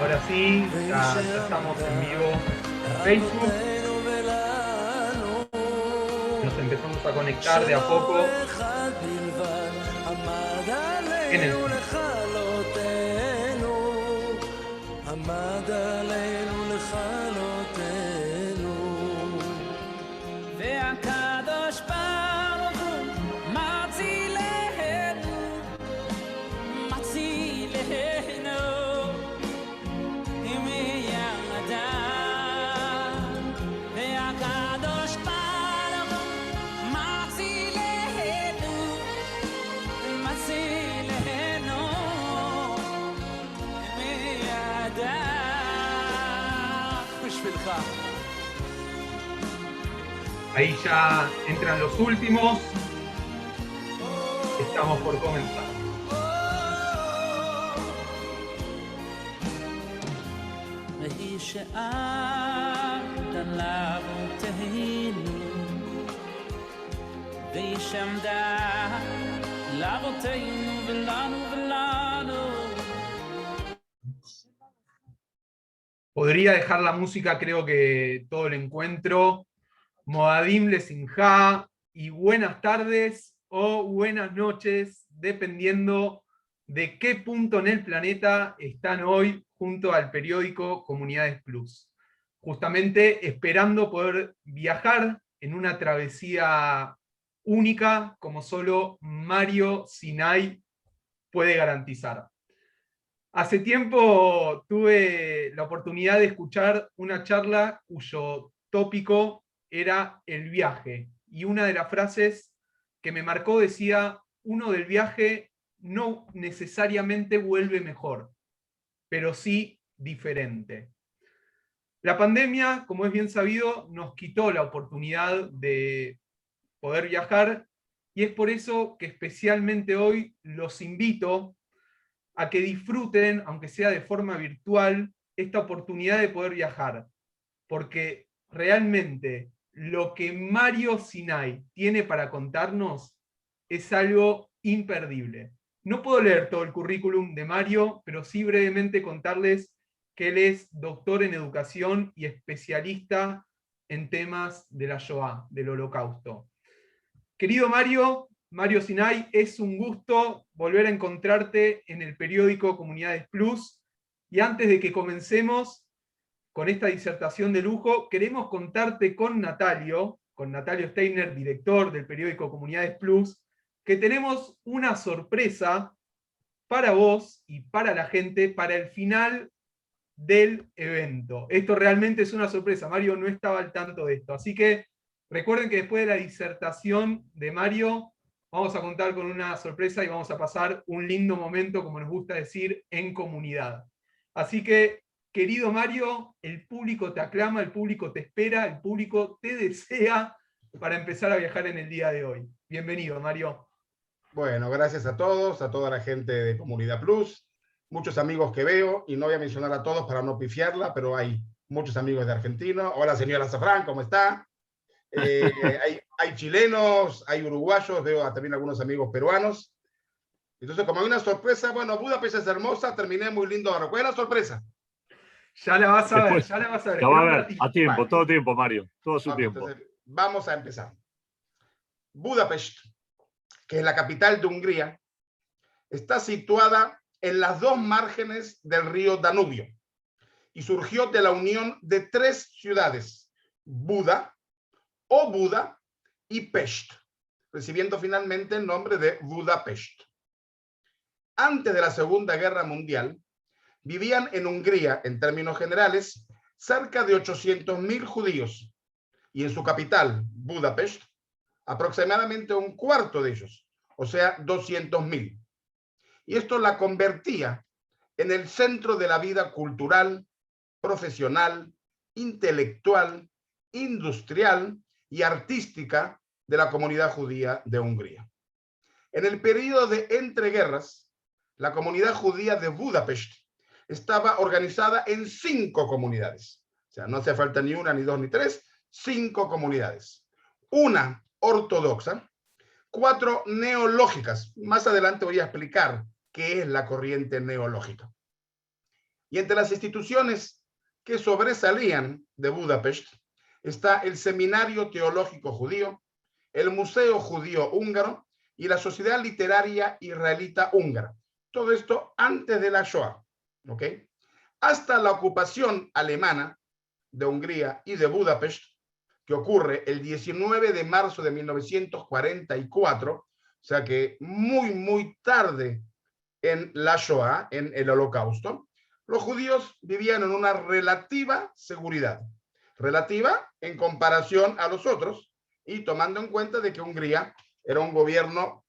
Ahora sí, ya estamos en vivo en Facebook. Nos empezamos a conectar de a poco. Quédense. Ahí ya entran los últimos. Estamos por comenzar. Podría dejar la música, creo que todo el encuentro. Moadim Lesimha, y buenas tardes o buenas noches, dependiendo de qué punto en el planeta están hoy junto al periódico Comunidades Plus. Justamente esperando poder viajar en una travesía única como solo Mario Sinai puede garantizar. Hace tiempo tuve la oportunidad de escuchar una charla cuyo tópico era el viaje. Y una de las frases que me marcó decía, uno del viaje no necesariamente vuelve mejor, pero sí diferente. La pandemia, como es bien sabido, nos quitó la oportunidad de poder viajar y es por eso que especialmente hoy los invito a que disfruten, aunque sea de forma virtual, esta oportunidad de poder viajar. Porque realmente lo que Mario Sinai tiene para contarnos es algo imperdible. No puedo leer todo el currículum de Mario, pero sí brevemente contarles que él es doctor en educación y especialista en temas de la Shoah, del Holocausto. Querido Mario, Mario Sinai, es un gusto volver a encontrarte en el periódico Comunidades Plus. Y antes de que comencemos con esta disertación de lujo, queremos contarte con Natalio Steiner, director del periódico Comunidades Plus, que tenemos una sorpresa para vos y para la gente para el final del evento. Esto realmente es una sorpresa. Mario no estaba al tanto de esto. Así que recuerden que después de la disertación de Mario, vamos a contar con una sorpresa y vamos a pasar un lindo momento, como nos gusta decir, en comunidad. Así que, querido Mario, el público te aclama, el público te espera, el público te desea para empezar a viajar en el día de hoy. Bienvenido, Mario. Bueno, gracias a todos, a toda la gente de Comunidad Plus, muchos amigos que veo, y no voy a mencionar a todos para no pifiarla, pero hay muchos amigos de Argentina. Hola, señora Zafrán, ¿cómo está? Hay chilenos, hay uruguayos, veo también algunos amigos peruanos. Entonces, como hay una sorpresa, bueno, Budapest es hermosa, terminé muy lindo. ¿Cuál es la sorpresa? Ya la vas a ver, Después, ya la vas a ver. la va a ver a tiempo, Bueno, todo tiempo, Mario, todo su okay, tiempo. entonces, vamos a empezar. Budapest, que es la capital de Hungría, está situada en las dos márgenes del río Danubio y surgió de la unión de tres ciudades, Buda y Pest, recibiendo finalmente el nombre de Budapest. Antes de la Segunda Guerra Mundial, vivían en Hungría, en términos generales, cerca de 800.000 judíos, y en su capital, Budapest, aproximadamente un cuarto de ellos, o sea, 200.000. Y esto la convertía en el centro de la vida cultural, profesional, intelectual, industrial y artística de la comunidad judía de Hungría. En el periodo de entreguerras, la comunidad judía de Budapest estaba organizada en 5 comunidades. O sea, no hace falta ni una, ni dos, ni tres, 5 comunidades. Una ortodoxa, 4 neológicas. Más adelante voy a explicar qué es la corriente neológica. Y entre las instituciones que sobresalían de Budapest está el Seminario Teológico Judío, el Museo Judío Húngaro y la Sociedad Literaria Israelita Húngara. Todo esto antes de la Shoah, ¿ok? Hasta la ocupación alemana de Hungría y de Budapest, que ocurre el 19 de marzo de 1944, o sea que muy tarde en la Shoah, en el Holocausto, los judíos vivían en una relativa seguridad, relativa en comparación a los otros, y tomando en cuenta de que Hungría era un gobierno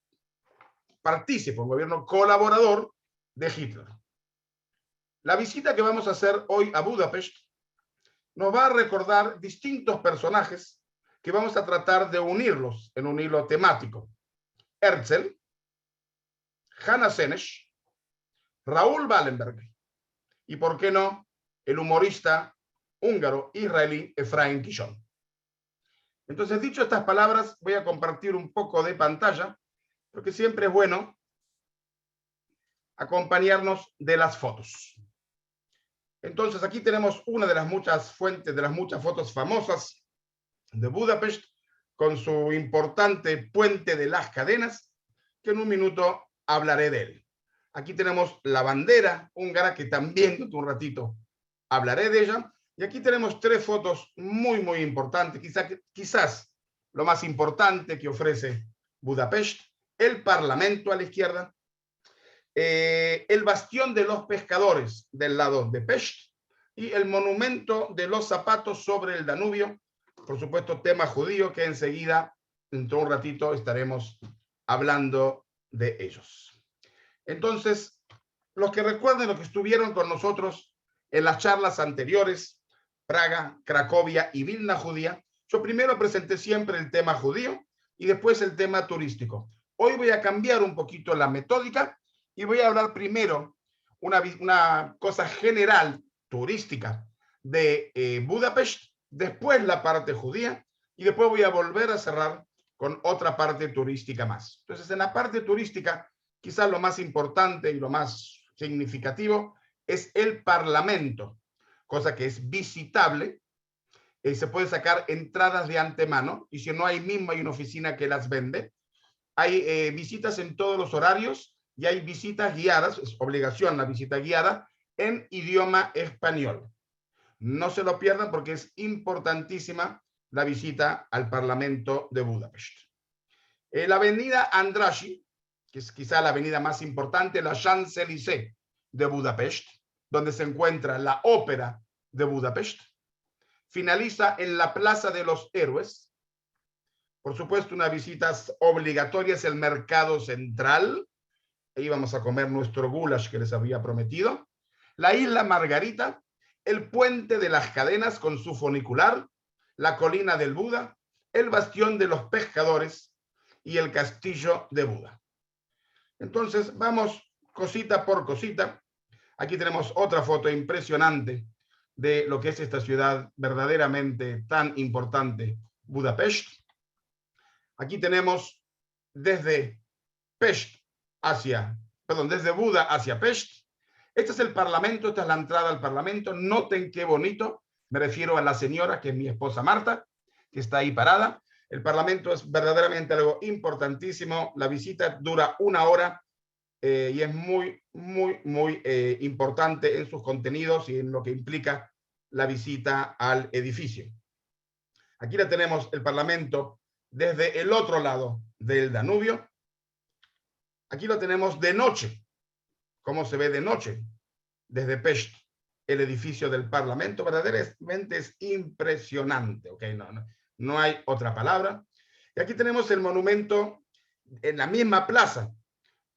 partícipe, un gobierno colaborador de Hitler. La visita que vamos a hacer hoy a Budapest nos va a recordar distintos personajes que vamos a tratar de unirlos en un hilo temático. Herzl, Hannah Senesh, Raúl Wallenberg y, por qué no, el humorista húngaro-israelí Efraín Kishon. Entonces, dicho estas palabras, voy a compartir un poco de pantalla, porque siempre es bueno acompañarnos de las fotos. Entonces, aquí tenemos una de las muchas fuentes, de las muchas fotos famosas de Budapest, con su importante puente de las cadenas, que en un minuto hablaré de él. Aquí tenemos la bandera húngara, que también dentro de un ratito hablaré de ella. Y aquí tenemos tres fotos muy importantes, quizás lo más importante que ofrece Budapest: el Parlamento a la izquierda, el Bastión de los Pescadores del lado de Pest y el Monumento de los Zapatos sobre el Danubio, por supuesto tema judío, que enseguida, dentro de un ratito, estaremos hablando de ellos. Entonces, los que recuerden, los que estuvieron con nosotros en las charlas anteriores, Praga, Cracovia y Vilna judía, yo primero presenté siempre el tema judío y después el tema turístico. Hoy voy a cambiar un poquito la metódica y voy a hablar primero una cosa general turística de Budapest, después la parte judía y después voy a volver a cerrar con otra parte turística más. Entonces, en la parte turística, quizás lo más importante y lo más significativo es el Parlamento, cosa que es visitable. Se puede sacar entradas de antemano y si no, ahí mismo hay una oficina que las vende. Hay visitas en todos los horarios y hay visitas guiadas, es obligación la visita guiada, en idioma español. No se lo pierdan porque es importantísima la visita al Parlamento de Budapest. La avenida Andrássy, que es quizá la avenida más importante, la Champs-Élysées de Budapest, donde se encuentra la Ópera de Budapest, finaliza en la Plaza de los Héroes. Por supuesto, una visita obligatoria es el Mercado Central. Ahí vamos a comer nuestro goulash que les había prometido. La Isla Margarita, el Puente de las Cadenas con su funicular, la Colina del Buda, el Bastión de los Pescadores y el Castillo de Buda. Entonces, vamos cosita por cosita. Aquí tenemos otra foto impresionante de lo que es esta ciudad verdaderamente tan importante, Budapest. Aquí tenemos desde desde Buda hacia Pest. Este es el Parlamento, esta es la entrada al Parlamento. Noten qué bonito, me refiero a la señora, que es mi esposa Marta, que está ahí parada. El Parlamento es verdaderamente algo importantísimo. La visita dura 1 hora y es muy importante en sus contenidos y en lo que implica la visita al edificio. Aquí la tenemos, el Parlamento, desde el otro lado del Danubio. Aquí lo tenemos de noche. ¿Cómo se ve de noche? Desde Pest, el edificio del Parlamento, verdaderamente es impresionante. ¿Okay? No hay otra palabra. Y aquí tenemos el monumento en la misma plaza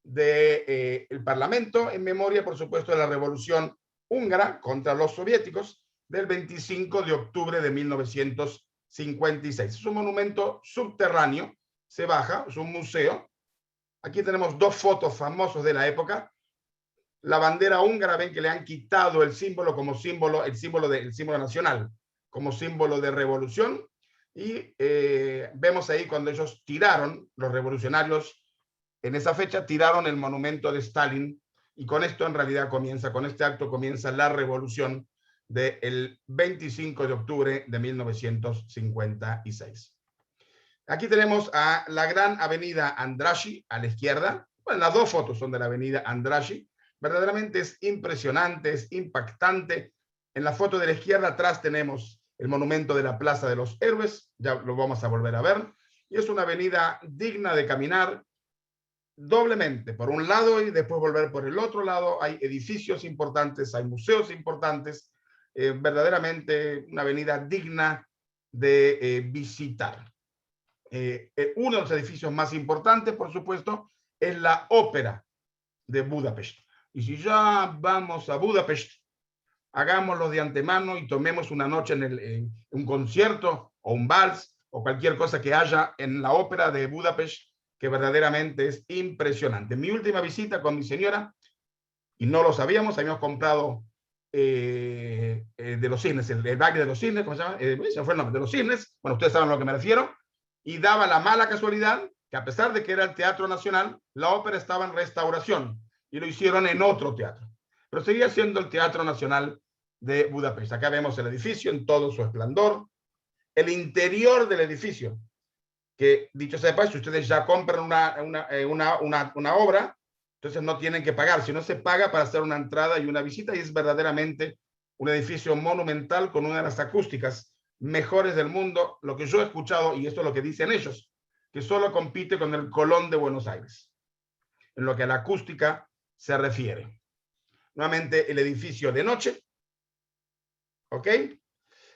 del Parlamento, en memoria, por supuesto, de la Revolución Húngara contra los soviéticos del 25 de octubre de 1956. Es un monumento subterráneo, se baja, es un museo. Aquí tenemos 2 fotos famosas de la época. La bandera húngara, ven que le han quitado el símbolo como símbolo, el símbolo nacional, como símbolo de revolución. Y vemos ahí cuando ellos tiraron, los revolucionarios, en esa fecha tiraron el monumento de Stalin y con esto en realidad comienza, con este acto comienza la revolución del 25 de octubre de 1956. Aquí tenemos a la gran avenida Andrassy a la izquierda. Bueno, las dos fotos son de la avenida Andrassy. Verdaderamente es impresionante, es impactante. En la foto de la izquierda atrás tenemos el monumento de la Plaza de los Héroes, ya lo vamos a volver a ver. Y es una avenida digna de caminar doblemente, por un lado y después volver por el otro lado. Hay edificios importantes, hay museos importantes, verdaderamente una avenida digna de visitar. Uno de los edificios más importantes, por supuesto, es la Ópera de Budapest. Y si ya vamos a Budapest, hagámoslo de antemano y tomemos una noche en un concierto o un vals o cualquier cosa que haya en la Ópera de Budapest, que verdaderamente es impresionante. Mi última visita con mi señora, y no lo sabíamos, habíamos comprado de los Cisnes, el baile de los Cisnes, ¿cómo se llama? Se fue el nombre, de los Cisnes, bueno, ustedes saben a lo que me refiero, y daba la mala casualidad que a pesar de que era el Teatro Nacional, la ópera estaba en restauración, y lo hicieron en otro teatro. Pero seguía siendo el Teatro Nacional de Budapest. Acá vemos el edificio en todo su esplendor, el interior del edificio, que dicho sea de paso, si ustedes ya compran una obra, entonces no tienen que pagar, sino se paga para hacer una entrada y una visita, y es verdaderamente un edificio monumental con una de las acústicas mejores del mundo, lo que yo he escuchado, y esto es lo que dicen ellos, que solo compite con el Colón de Buenos Aires, en lo que a la acústica se refiere. Nuevamente el edificio de noche, ¿ok?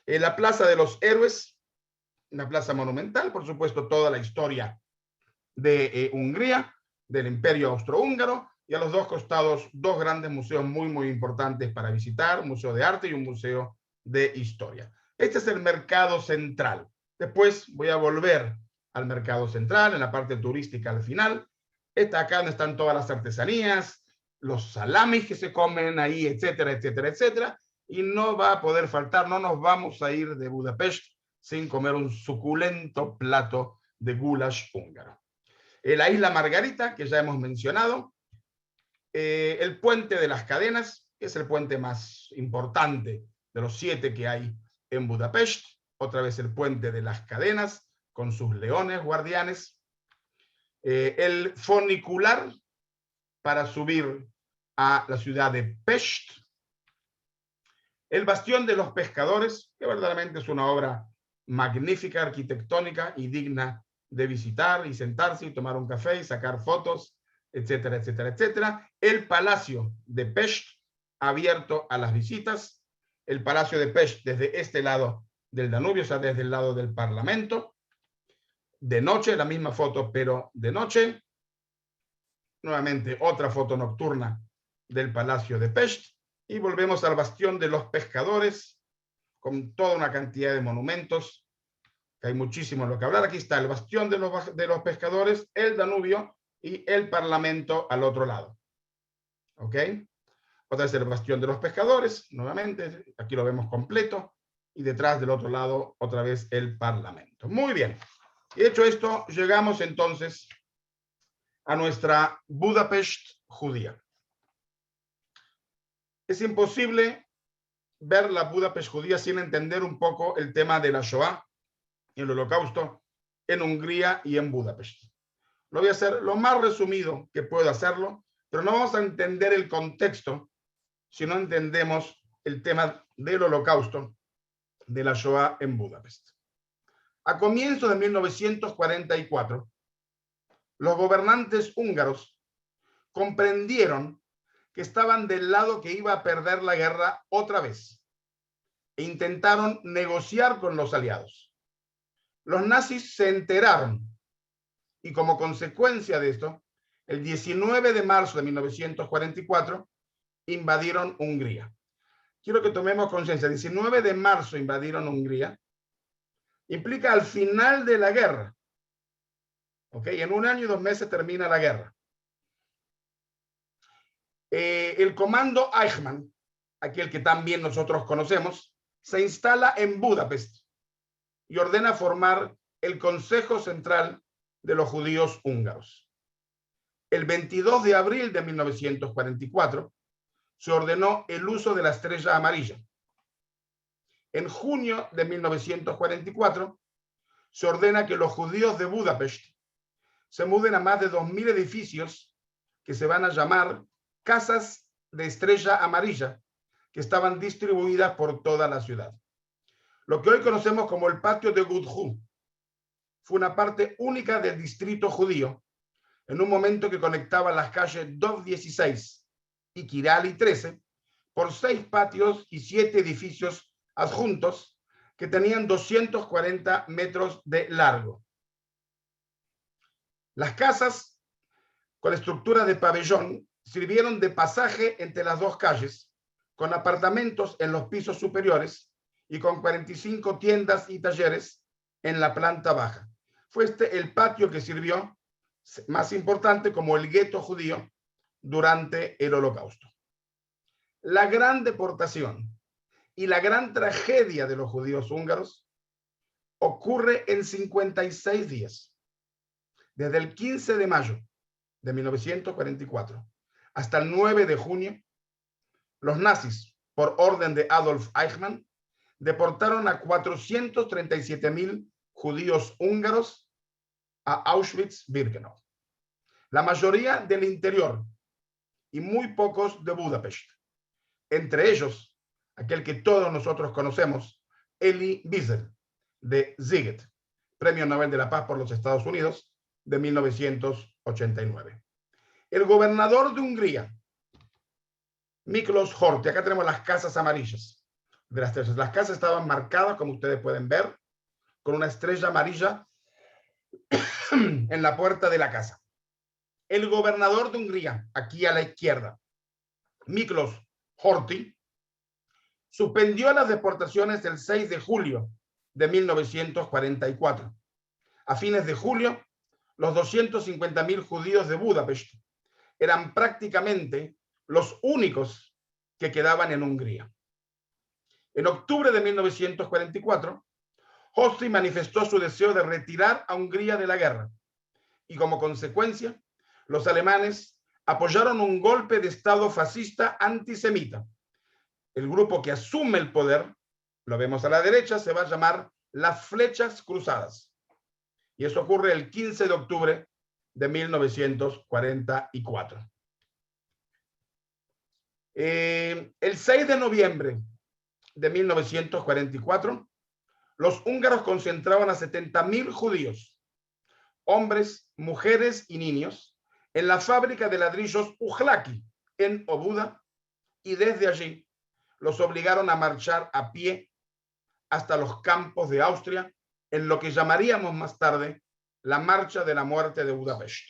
La Plaza de los Héroes, una plaza monumental, por supuesto, toda la historia de Hungría, del Imperio Austrohúngaro, y a los dos costados dos grandes museos muy importantes para visitar, un museo de arte y un museo de historia. Este es el mercado central. Después voy a volver al mercado central, en la parte turística al final. Está acá donde están todas las artesanías, los salamis que se comen ahí, etcétera, etcétera, etcétera, y no va a poder faltar, no nos vamos a ir de Budapest sin comer un suculento plato de goulash húngaro. La isla Margarita, que ya hemos mencionado, el puente de las cadenas, que es el puente más importante de los 7 que hay en Budapest, otra vez el puente de las cadenas, con sus leones guardianes, el funicular para subir a la ciudad de Pest, el Bastión de los Pescadores, que verdaderamente es una obra magnífica, arquitectónica y digna de visitar y sentarse y tomar un café y sacar fotos, etcétera, etcétera, etcétera. El Palacio de Pest, abierto a las visitas. El Palacio de Pest desde este lado del Danubio, o sea, desde el lado del Parlamento. De noche, la misma foto, pero de noche. Nuevamente, otra foto nocturna del Palacio de Pest. Y volvemos al Bastión de los Pescadores, con toda una cantidad de monumentos, que hay muchísimo en lo que hablar. Aquí está el Bastión de los Pescadores, el Danubio y el Parlamento al otro lado. ¿Ok? Otra vez el Bastión de los Pescadores, nuevamente, aquí lo vemos completo, y detrás del otro lado, otra vez el Parlamento. Muy bien. Y hecho esto, llegamos entonces a nuestra Budapest judía. Es imposible ver la Budapest judía sin entender un poco el tema de la Shoah y el Holocausto en Hungría y en Budapest. Lo voy a hacer lo más resumido que puedo hacerlo, pero no vamos a entender el contexto si no entendemos el tema del Holocausto de la Shoah en Budapest. A comienzos de 1944, los gobernantes húngaros comprendieron que estaban del lado que iba a perder la guerra otra vez e intentaron negociar con los aliados. Los nazis se enteraron y como consecuencia de esto, el 19 de marzo de 1944 invadieron Hungría. Quiero que tomemos conciencia, 19 de marzo invadieron Hungría, implica al final de la guerra. ¿Ok? En 1 año y 2 meses termina la guerra. El comando Eichmann, aquel que también nosotros conocemos, se instala en Budapest y ordena formar el Consejo Central de los Judíos Húngaros. El 22 de abril de 1944 se ordenó el uso de la estrella amarilla. En junio de 1944 se ordena que los judíos de Budapest se muden a más de 2.000 edificios que se van a llamar casas de estrella amarilla, que estaban distribuidas por toda la ciudad. Lo que hoy conocemos como el patio de Gudhu fue una parte única del distrito judío, en un momento que conectaba las calles Dov 16 y Kirali 13 por 6 patios y 7 edificios adjuntos que tenían 240 metros de largo. Las casas con estructura de pabellón sirvieron de pasaje entre las dos calles, con apartamentos en los pisos superiores y con 45 tiendas y talleres en la planta baja. Fue este el patio que sirvió, más importante, como el gueto judío durante el Holocausto. La gran deportación y la gran tragedia de los judíos húngaros ocurre en 56 días, desde el 15 de mayo de 1944 hasta el 9 de junio. Los nazis, por orden de Adolf Eichmann, deportaron a 437.000 judíos húngaros a Auschwitz-Birkenau. La mayoría del interior y muy pocos de Budapest. Entre ellos, aquel que todos nosotros conocemos, Elie Wiesel, de Szeged, Premio Nobel de la Paz por los Estados Unidos de 1989. El gobernador de Hungría, Miklos Horthy, acá tenemos las casas amarillas de las estrellas. Las casas estaban marcadas, como ustedes pueden ver, con una estrella amarilla en la puerta de la casa. El gobernador de Hungría, aquí a la izquierda, Miklos Horthy, suspendió las deportaciones el 6 de julio de 1944. A fines de julio, los 250.000 judíos de Budapest eran prácticamente los únicos que quedaban en Hungría. En octubre de 1944, Horthy manifestó su deseo de retirar a Hungría de la guerra y, como consecuencia, los alemanes apoyaron un golpe de Estado fascista antisemita. El grupo que asume el poder, lo vemos a la derecha, se va a llamar las Flechas Cruzadas. Y eso ocurre el 15 de octubre de 1944. El 6 de noviembre de 1944, los húngaros concentraban a 70.000 judíos, hombres, mujeres y niños, en la fábrica de ladrillos Ujlaki, en Obuda, y desde allí los obligaron a marchar a pie hasta los campos de Austria, en lo que llamaríamos más tarde la Marcha de la Muerte de Budapest.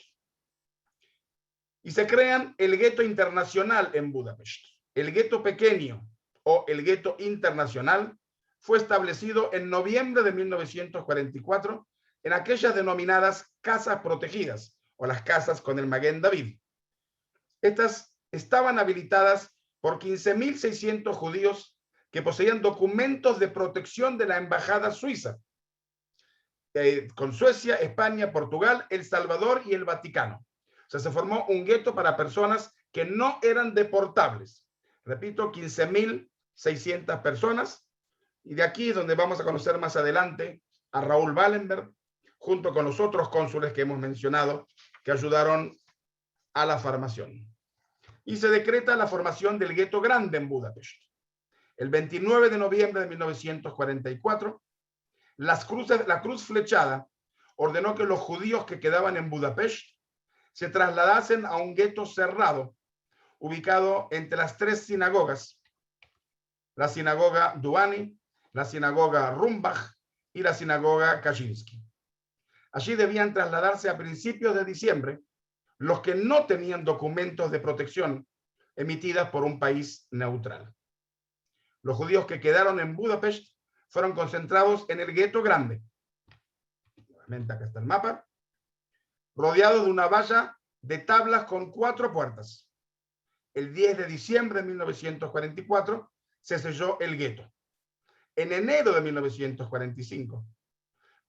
Y se crean el gueto internacional en Budapest. El gueto pequeño o el gueto internacional fue establecido en noviembre de 1944 en aquellas denominadas casas protegidas o las casas con el Maguen David. Estas estaban habilitadas por 15.600 judíos que poseían documentos de protección de la embajada suiza, con Suecia, España, Portugal, El Salvador y el Vaticano. O sea, se formó un gueto para personas que no eran deportables. Repito, 15.600 personas. Y de aquí es donde vamos a conocer más adelante a Raúl Wallenberg, junto con los otros cónsules que hemos mencionado, que ayudaron a la formación. Y se decreta la formación del gueto grande en Budapest. El 29 de noviembre de 1944, la Cruz Flechada ordenó que los judíos que quedaban en Budapest se trasladasen a un gueto cerrado, ubicado entre las 3 sinagogas, la sinagoga Duani, la sinagoga Rumbach y la sinagoga Kaczynski. Allí debían trasladarse a principios de diciembre los que no tenían documentos de protección emitidas por un país neutral. Los judíos que quedaron en Budapest fueron concentrados en el gueto grande. Nuevamente acá está el mapa. Rodeados de una valla de tablas con 4 puertas. El 10 de diciembre de 1944 se selló el gueto. En enero de 1945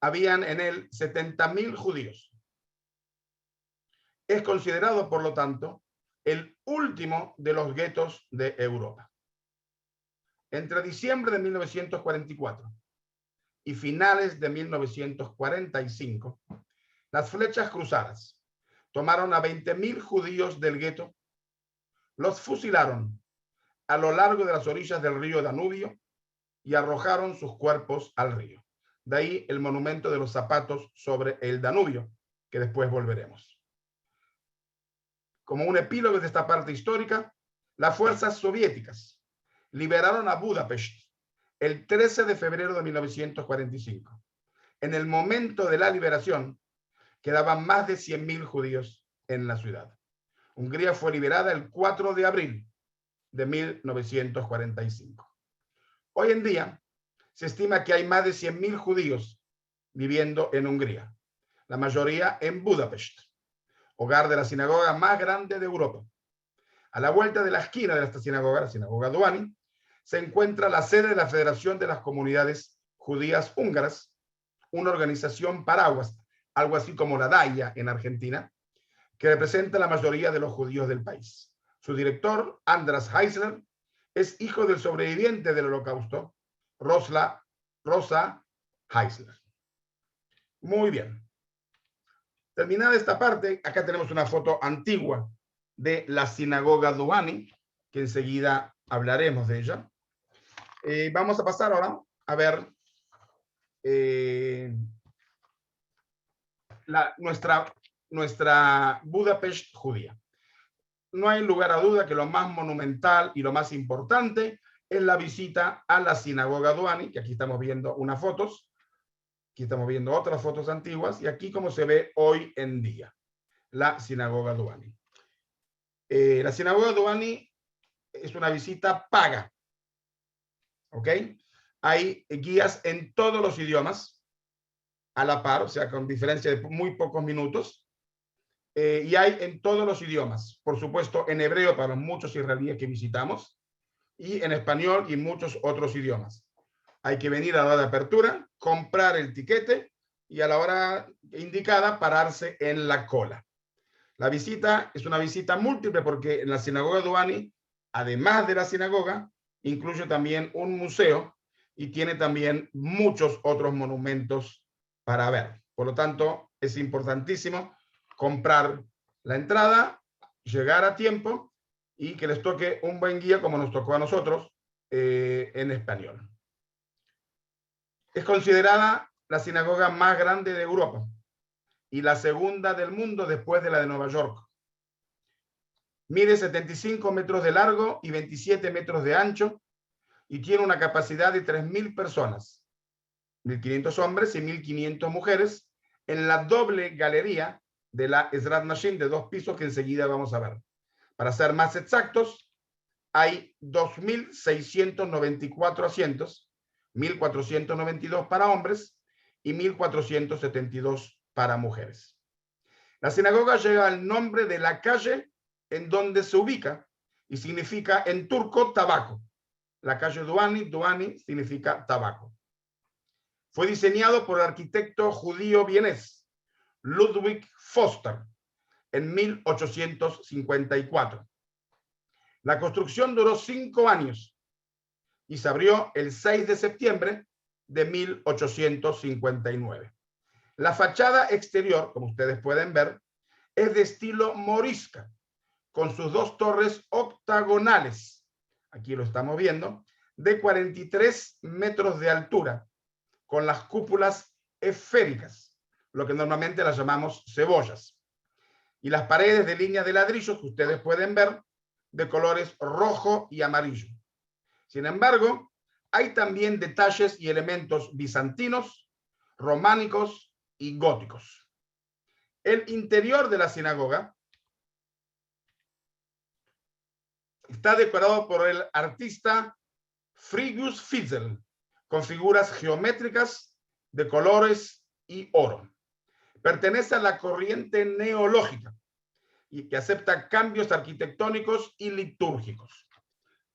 habían en él 70.000 judíos. Es considerado, por lo tanto, el último de los guetos de Europa. Entre diciembre de 1944 y finales de 1945, las flechas cruzadas tomaron a 20.000 judíos del gueto, los fusilaron a lo largo de las orillas del río Danubio y arrojaron sus cuerpos al río. De ahí el monumento de los zapatos sobre el Danubio, que después volveremos. Como un epílogo de esta parte histórica, las fuerzas soviéticas liberaron a Budapest el 13 de febrero de 1945. En el momento de la liberación, quedaban más de 100.000 judíos en la ciudad. Hungría fue liberada el 4 de abril de 1945. Hoy en día, se estima que hay más de 100.000 judíos viviendo en Hungría, la mayoría en Budapest, hogar de la sinagoga más grande de Europa. A la vuelta de la esquina de esta sinagoga, la sinagoga Doani, se encuentra la sede de la Federación de las Comunidades Judías Húngaras, una organización paraguas, algo así como la DAIA en Argentina, que representa la mayoría de los judíos del país. Su director, Andras Heisler, es hijo del sobreviviente del Holocausto, Rosa Heisler. Muy bien. Terminada esta parte, acá tenemos una foto antigua de la sinagoga Doani, que enseguida hablaremos de ella. Vamos a pasar ahora a ver nuestra Budapest judía. No hay lugar a duda que lo más monumental y lo más importante es la visita a la sinagoga Doani, que aquí estamos viendo unas fotos, aquí estamos viendo otras fotos antiguas, y aquí como se ve hoy en día, la sinagoga Doani. La sinagoga Doani es una visita paga, ¿ok? Hay guías en todos los idiomas, a la par, o sea, con diferencia de muy pocos minutos, y hay en todos los idiomas, por supuesto en hebreo para muchos israelíes que visitamos, y en español y muchos otros idiomas. Hay que venir a la hora de apertura, comprar el tiquete y a la hora indicada pararse en la cola. La visita es una visita múltiple porque en la sinagoga Doani, además de la sinagoga, incluye también un museo y tiene también muchos otros monumentos para ver. Por lo tanto, es importantísimo comprar la entrada, llegar a tiempo y que les toque un buen guía como nos tocó a nosotros en español. Es considerada la sinagoga más grande de Europa y la segunda del mundo después de la de Nueva York. Mide 75 metros de largo y 27 metros de ancho y tiene una capacidad de 3.000 personas, 1.500 hombres y 1.500 mujeres, en la doble galería de la Ezrat Nashim de 2 pisos que enseguida vamos a ver. Para ser más exactos, hay 2.694 asientos, 1.492 para hombres y 1.472 para mujeres. La sinagoga lleva el nombre de la calle en donde se ubica y significa en turco tabaco. La calle Doani, Doani significa tabaco. Fue diseñado por el arquitecto judío vienés Ludwig Foster en 1854. La construcción duró 5 años y se abrió el 6 de septiembre de 1859. La fachada exterior, como ustedes pueden ver, es de estilo morisca, con sus 2 torres octagonales, aquí lo estamos viendo, de 43 metros de altura, con las cúpulas esféricas, lo que normalmente las llamamos cebollas, y las paredes de líneas de ladrillos que ustedes pueden ver, de colores rojo y amarillo. Sin embargo, hay también detalles y elementos bizantinos, románicos y góticos. El interior de la sinagoga está decorado por el artista Frigyes Fitzel, con figuras geométricas de colores y oro. Pertenece a la corriente neológica y que acepta cambios arquitectónicos y litúrgicos.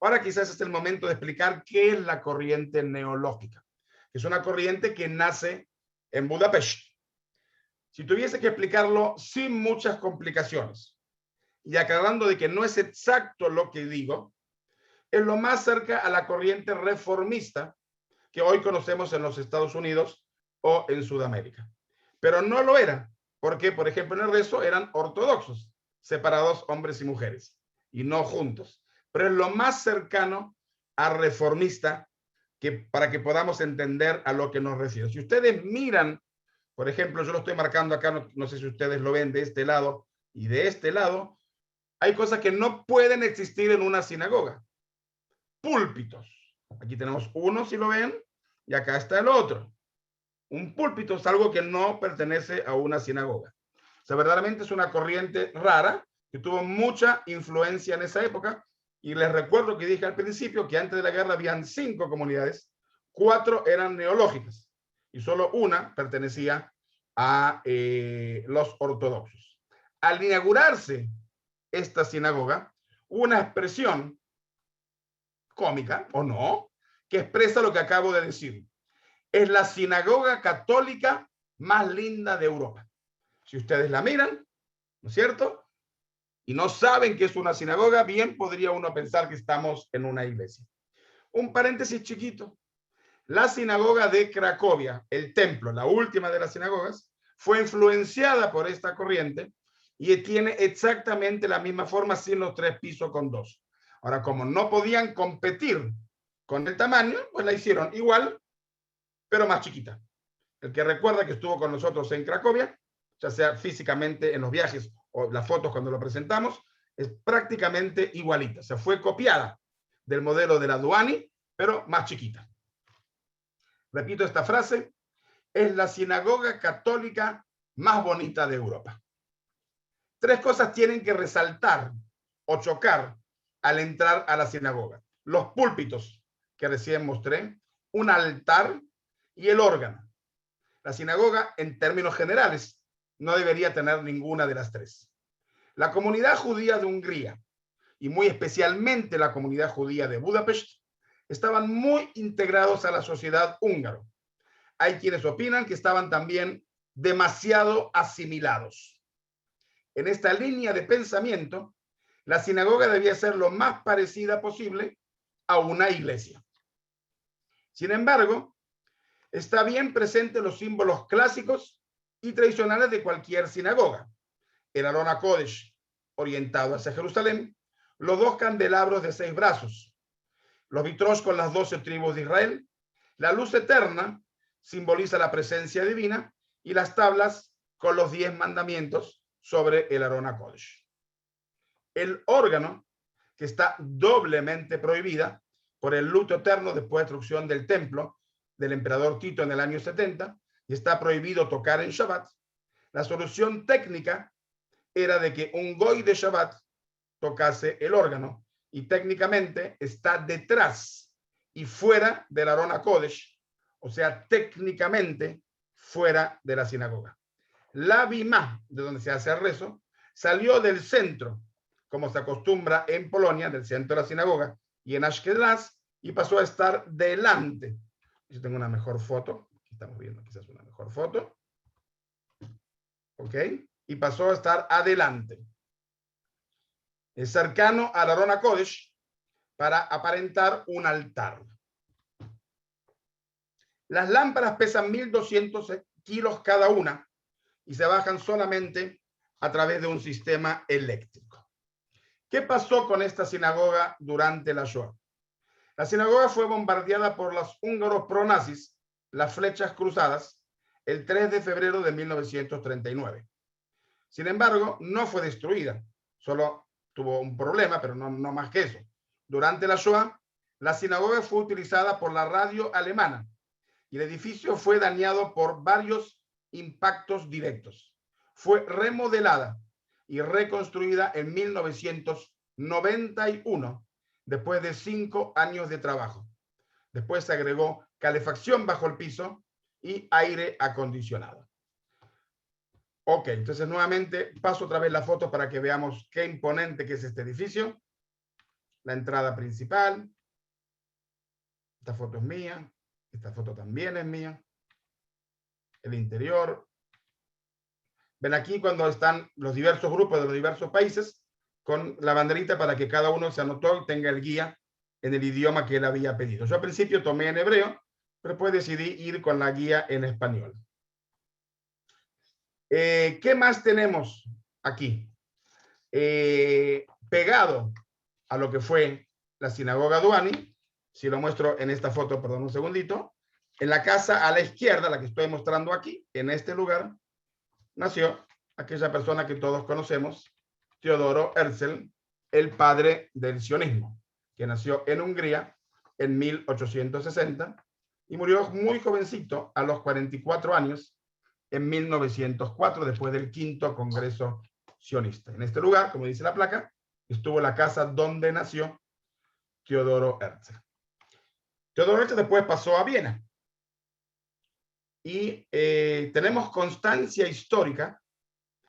Ahora quizás es el momento de explicar qué es la corriente neológica. Es una corriente que nace en Budapest. Si tuviese que explicarlo sin muchas complicaciones y aclarando de que no es exacto lo que digo, es lo más cerca a la corriente reformista que hoy conocemos en los Estados Unidos o en Sudamérica. Pero no lo era, porque, por ejemplo, en el rezo eran ortodoxos, separados hombres y mujeres, y no juntos. Pero es lo más cercano a reformista para que podamos entender a lo que nos refiero. Si ustedes miran, por ejemplo, yo lo estoy marcando acá, no sé si ustedes lo ven de este lado y de este lado, hay cosas que no pueden existir en una sinagoga. Púlpitos. Aquí tenemos uno, si lo ven, y acá está el otro. Un púlpito es algo que no pertenece a una sinagoga. O sea, verdaderamente es una corriente rara que tuvo mucha influencia en esa época. Y les recuerdo que dije al principio que antes de la guerra habían 5 comunidades, 4 eran neológicas y solo una pertenecía a los ortodoxos. Al inaugurarse esta sinagoga, hubo una expresión cómica, o no, que expresa lo que acabo de decir. Es la sinagoga católica más linda de Europa. Si ustedes la miran, ¿no es cierto? Y no saben que es una sinagoga, bien podría uno pensar que estamos en una iglesia. Un paréntesis chiquito. La sinagoga de Cracovia, el templo, la última de las sinagogas, fue influenciada por esta corriente y tiene exactamente la misma forma sin los 3 pisos con 2. Ahora, como no podían competir con el tamaño, pues la hicieron igual, pero más chiquita. El que recuerda que estuvo con nosotros en Cracovia, ya sea físicamente en los viajes o las fotos cuando lo presentamos, es prácticamente igualita. O sea, fue copiada del modelo de la Duani, pero más chiquita. Repito esta frase, es la sinagoga católica más bonita de Europa. 3 cosas tienen que resaltar o chocar al entrar a la sinagoga. Los púlpitos que recién mostré, un altar y el órgano. La sinagoga, en términos generales, no debería tener ninguna de las 3. La comunidad judía de Hungría, y muy especialmente la comunidad judía de Budapest, estaban muy integrados a la sociedad húngaro. Hay quienes opinan que estaban también demasiado asimilados. En esta línea de pensamiento, la sinagoga debía ser lo más parecida posible a una iglesia. Sin embargo, está bien presente los símbolos clásicos y tradicionales de cualquier sinagoga. El Arón HaKodesh, orientado hacia Jerusalén, los 2 candelabros de 6 brazos, los vitros con las 12 tribus de Israel, la luz eterna simboliza la presencia divina y las tablas con los 10 mandamientos sobre el Arón HaKodesh. El órgano, que está doblemente prohibida por el luto eterno después de la destrucción del templo del emperador Tito en el año 70, y está prohibido tocar en Shabbat. La solución técnica era de que un goy de Shabbat tocase el órgano, y técnicamente está detrás y fuera del Arón HaKodesh, o sea, técnicamente fuera de la sinagoga. La bimá, de donde se hace el rezo, salió del centro, como se acostumbra en Polonia, del centro de la sinagoga, y en Ashkenaz, y pasó a estar delante. Yo tengo una mejor foto, aquí estamos viendo quizás una mejor foto, ¿ok? Y pasó a estar adelante. Es cercano al Arón HaKodesh para aparentar un altar. Las lámparas pesan 1200 kilos cada una y se bajan solamente a través de un sistema eléctrico. ¿Qué pasó con esta sinagoga durante la Shoah? La sinagoga fue bombardeada por los húngaros pronazis, las flechas cruzadas, el 3 de febrero de 1939. Sin embargo, no fue destruida, solo tuvo un problema, pero no más que eso. Durante la Shoah, la sinagoga fue utilizada por la radio alemana y el edificio fue dañado por varios impactos directos. Fue remodelada y reconstruida en 1991, después de 5 años de trabajo. Después se agregó calefacción bajo el piso y aire acondicionado. Ok, entonces nuevamente paso otra vez la foto para que veamos qué imponente que es este edificio. La entrada principal. Esta foto es mía. Esta foto también es mía. El interior. Ven aquí cuando están los diversos grupos de los diversos países con la banderita para que cada uno se anotó y tenga el guía en el idioma que él había pedido. Yo al principio tomé en hebreo, pero después decidí ir con la guía en español. ¿Qué más tenemos aquí? Pegado a lo que fue la sinagoga Duani, si lo muestro en esta foto, perdón un segundito, en la casa a la izquierda, la que estoy mostrando aquí, en este lugar, nació aquella persona que todos conocemos, Teodoro Herzl, el padre del sionismo, que nació en Hungría en 1860 y murió muy jovencito, a los 44 años, en 1904, después del quinto Congreso Sionista. En este lugar, como dice la placa, estuvo la casa donde nació Teodoro Herzl. Teodoro Herzl después pasó a Viena. Y tenemos constancia histórica,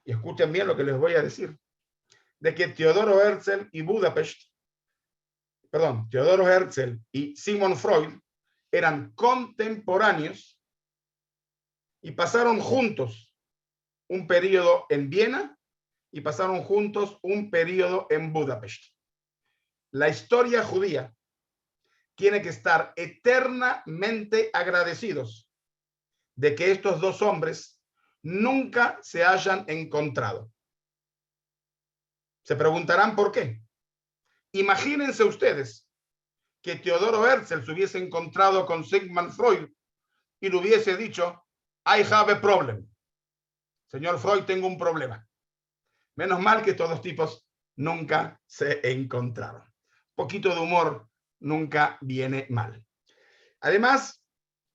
y escuchen bien lo que les voy a decir, de que Teodoro Herzl y Teodoro Herzl y Sigmund Freud eran contemporáneos y pasaron juntos un periodo en Viena y pasaron juntos un periodo en Budapest. La historia judía tiene que estar eternamente agradecidos de que estos dos hombres nunca se hayan encontrado. Se preguntarán por qué. Imagínense ustedes que Teodoro Herzl se hubiese encontrado con Sigmund Freud y le hubiese dicho, I have a problem. Señor Freud, tengo un problema. Menos mal que estos dos tipos nunca se encontraron. Un poquito de humor nunca viene mal. Además,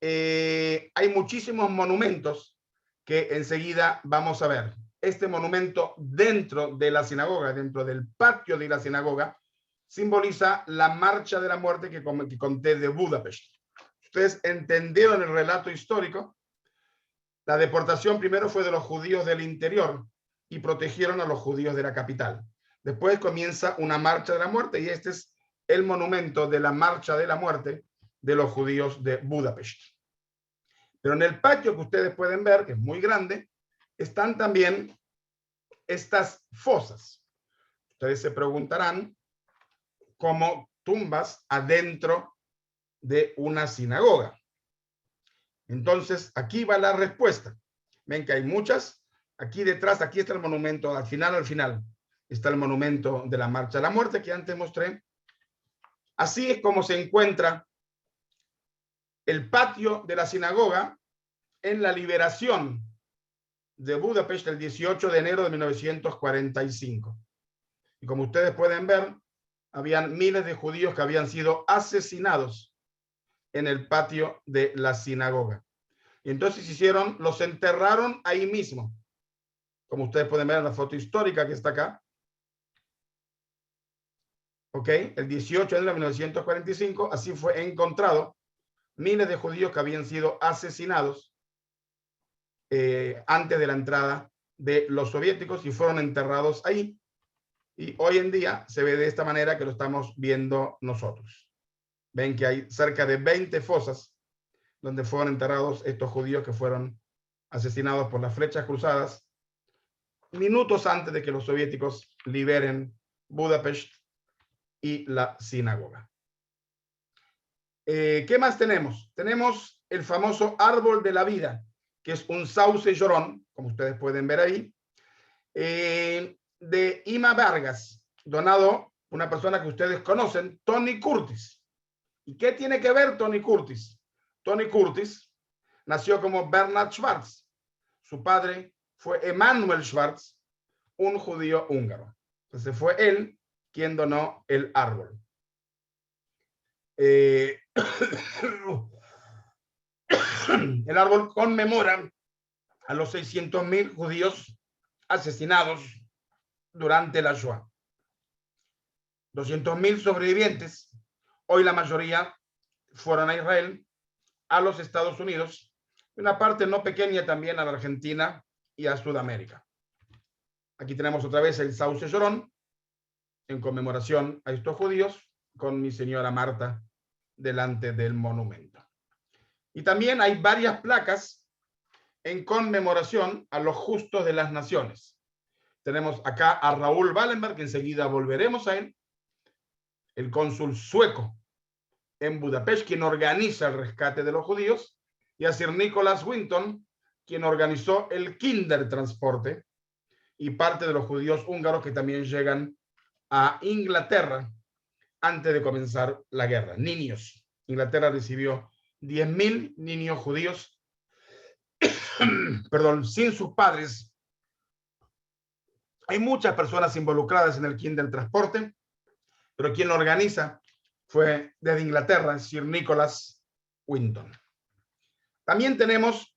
hay muchísimos monumentos que enseguida vamos a ver. Este monumento dentro de la sinagoga, dentro del patio de la sinagoga, simboliza la marcha de la muerte que conté de Budapest. Ustedes entendieron el relato histórico. La deportación primero fue de los judíos del interior y protegieron a los judíos de la capital. Después comienza una marcha de la muerte y este es el monumento de la marcha de la muerte de los judíos de Budapest. Pero en el patio que ustedes pueden ver, que es muy grande, están también estas fosas. Ustedes se preguntarán cómo tumbas adentro de una sinagoga. Entonces, aquí va la respuesta. Ven que hay muchas. Aquí detrás, aquí está el monumento, al final, está el monumento de la Marcha de la Muerte que antes mostré. Así es como se encuentra el patio de la sinagoga en la liberación de Budapest el 18 de enero de 1945. Y como ustedes pueden ver, habían miles de judíos que habían sido asesinados en el patio de la sinagoga. Y entonces los enterraron ahí mismo. Como ustedes pueden ver en la foto histórica que está acá. ¿Ok? El 18 de enero de 1945, así fue encontrado miles de judíos que habían sido asesinados antes de la entrada de los soviéticos y fueron enterrados ahí. Y hoy en día se ve de esta manera que lo estamos viendo nosotros. Ven que hay cerca de 20 fosas donde fueron enterrados estos judíos que fueron asesinados por las flechas cruzadas minutos antes de que los soviéticos liberen Budapest y la sinagoga. ¿Qué más tenemos? Tenemos el famoso árbol de la vida, que es un sauce llorón, como ustedes pueden ver ahí, de Ima Vargas, donado por una persona que ustedes conocen, Tony Curtis. ¿Y qué tiene que ver Tony Curtis? Tony Curtis nació como Bernard Schwarz. Su padre fue Emanuel Schwarz, un judío húngaro. Entonces fue él quien donó el árbol. El árbol conmemora a los 600.000 judíos asesinados durante la Shoah. 200.000 sobrevivientes, hoy la mayoría fueron a Israel, a los Estados Unidos, una parte no pequeña también a la Argentina y a Sudamérica. Aquí tenemos otra vez el sauce llorón, en conmemoración a estos judíos, con mi señora Marta delante del monumento. Y también hay varias placas en conmemoración a los justos de las naciones. Tenemos acá a Raúl Wallenberg, que enseguida volveremos a él, el cónsul sueco en Budapest, quien organiza el rescate de los judíos, y a Sir Nicholas Winton, quien organizó el Kindertransporte, y parte de los judíos húngaros que también llegan a Inglaterra antes de comenzar la guerra. Niños. Inglaterra recibió 10.000 niños judíos, perdón, sin sus padres. Hay muchas personas involucradas en el Kindertransporte, pero quien lo organiza fue desde Inglaterra, Sir Nicholas Winton. También tenemos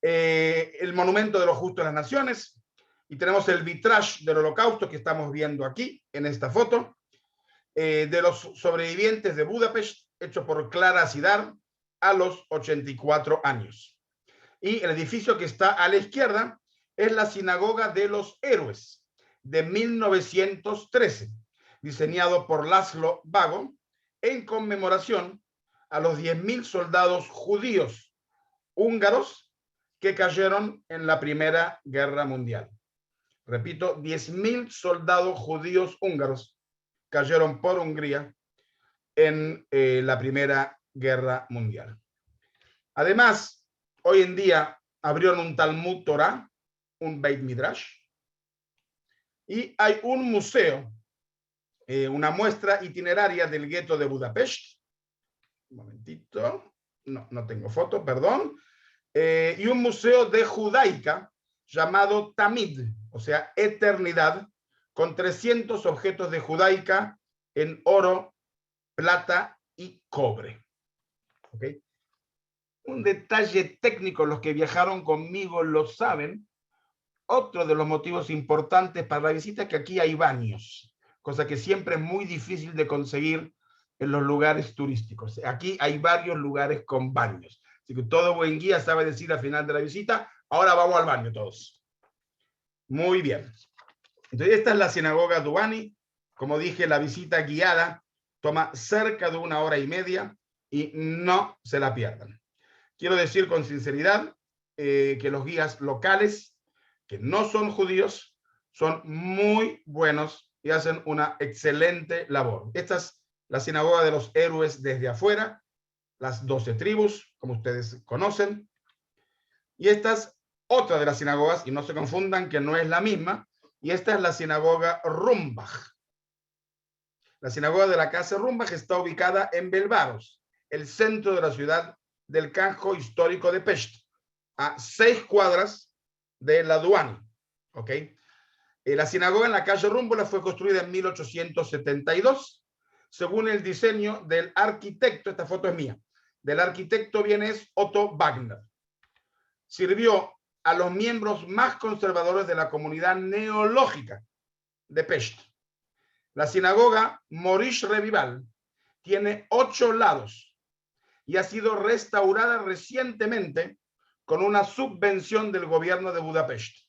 el monumento de los justos de las naciones y tenemos el vitrage del holocausto que estamos viendo aquí en esta foto, de los sobrevivientes de Budapest, hecho por Clara Sidar a los 84 años. Y el edificio que está a la izquierda es la Sinagoga de los Héroes de 1913, diseñado por Laszlo Vago en conmemoración a los 10.000 soldados judíos húngaros que cayeron en la Primera Guerra Mundial. Repito, 10.000 soldados judíos húngaros cayeron por Hungría en la Primera Guerra Mundial. Además, hoy en día abrieron un Talmud Torah, un Beit Midrash, y hay un museo, una muestra itineraria del gueto de Budapest. Un momentito, no tengo foto, perdón. Y un museo de judaica llamado Tamid, o sea, eternidad, con 300 objetos de judaica en oro, plata y cobre. ¿Okay? Un detalle técnico, los que viajaron conmigo lo saben. Otro de los motivos importantes para la visita es que aquí hay baños, cosa que siempre es muy difícil de conseguir en los lugares turísticos. Aquí hay varios lugares con baños. Así que todo buen guía sabe decir al final de la visita, ahora vamos al baño todos. Muy bien. Entonces, esta es la sinagoga Duani. Como dije, la visita guiada toma cerca de 1 hora y media y no se la pierdan. Quiero decir con sinceridad que los guías locales, que no son judíos, son muy buenos y hacen una excelente labor. Esta es la sinagoga de los héroes desde afuera, las 12 tribus, como ustedes conocen. Y esta es otra de las sinagogas, y no se confundan que no es la misma, y esta es la sinagoga Rumbach. La sinagoga de la casa Rumbach está ubicada en Belvaros, el centro de la ciudad del casco histórico de Pest, a 6 cuadras de la Duani. ¿Ok? La sinagoga en la calle Rumbola fue construida en 1872, según el diseño del arquitecto, esta foto es mía, del arquitecto vienés Otto Wagner. Sirvió a los miembros más conservadores de la comunidad neológica de Pest. La sinagoga Maurice Revival tiene 8 lados y ha sido restaurada recientemente con una subvención del gobierno de Budapest.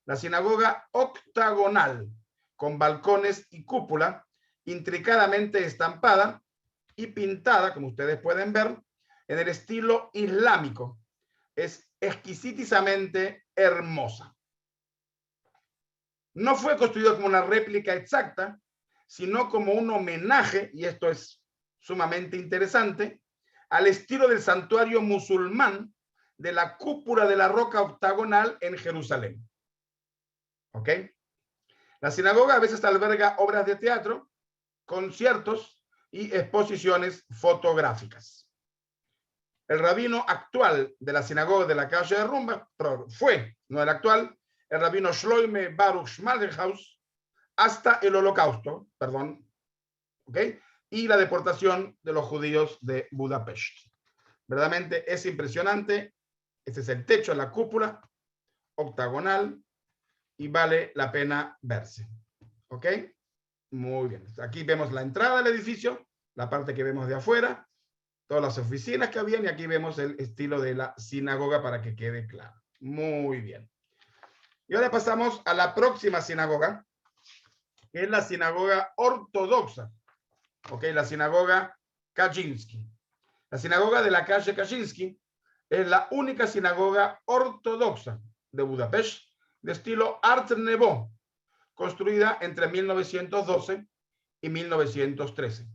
La sinagoga octagonal, con balcones y cúpula, intricadamente estampada y pintada, como ustedes pueden ver, en el estilo islámico. Es exquisitamente hermosa. No fue construida como una réplica exacta, sino como un homenaje, y esto es sumamente interesante, al estilo del santuario musulmán de la cúpula de la roca octagonal en Jerusalén. ¿Ok? La sinagoga a veces alberga obras de teatro, conciertos y exposiciones fotográficas. El rabino actual de la sinagoga de la calle de Rumbach fue, no el actual, el rabino Shloime Baruch Schmalderhaus, hasta el holocausto, perdón, ¿ok? Y la deportación de los judíos de Budapest. Verdaderamente es impresionante. Este es el techo de la cúpula octagonal y vale la pena verse. ¿Ok? Muy bien. Aquí vemos la entrada del edificio, la parte que vemos de afuera, todas las oficinas que habían, y aquí vemos el estilo de la sinagoga para que quede claro. Muy bien. Y ahora pasamos a la próxima sinagoga, que es la sinagoga ortodoxa. ¿Ok? La sinagoga Kaczynski. La sinagoga de la calle Kaczynski Es la única sinagoga ortodoxa de Budapest de estilo Art Nouveau, construida entre 1912 y 1913.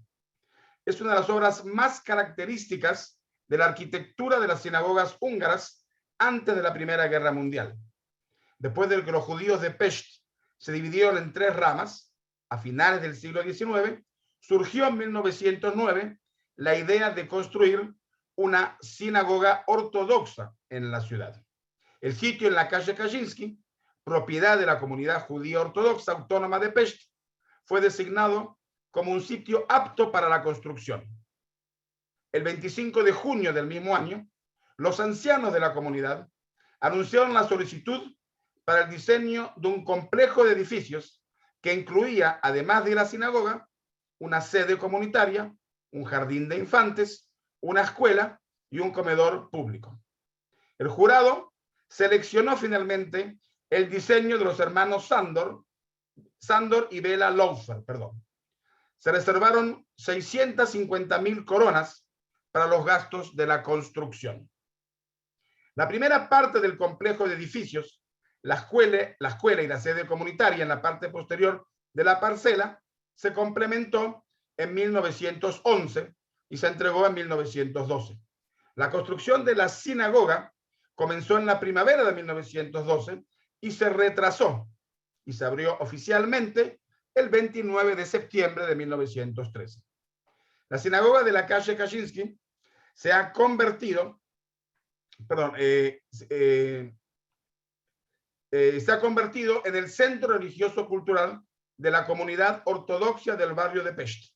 Es una de las obras más características de la arquitectura de las sinagogas húngaras antes de la Primera Guerra Mundial. Después de que los judíos de Pest se dividieron en 3 ramas, a finales del siglo XIX, surgió en 1909 la idea de construir una sinagoga ortodoxa en la ciudad. El sitio en la calle Kaczynski, propiedad de la comunidad judía ortodoxa autónoma de Pest, fue designado como un sitio apto para la construcción. El 25 de junio del mismo año, los ancianos de la comunidad anunciaron la solicitud para el diseño de un complejo de edificios que incluía, además de la sinagoga, una sede comunitaria, un jardín de infantes, una escuela y un comedor público. El jurado seleccionó finalmente el diseño de los hermanos Sándor y Bela Laufer. Se reservaron 650.000 coronas para los gastos de la construcción. La primera parte del complejo de edificios, la escuela y la sede comunitaria en la parte posterior de la parcela, se complementó en 1911 y se entregó en 1912. La construcción de la sinagoga comenzó en la primavera de 1912 y se retrasó y se abrió oficialmente el 29 de septiembre de 1913. La sinagoga de la calle Kaczynski se ha convertido, se ha convertido en el centro religioso cultural de la comunidad ortodoxa del barrio de Pest.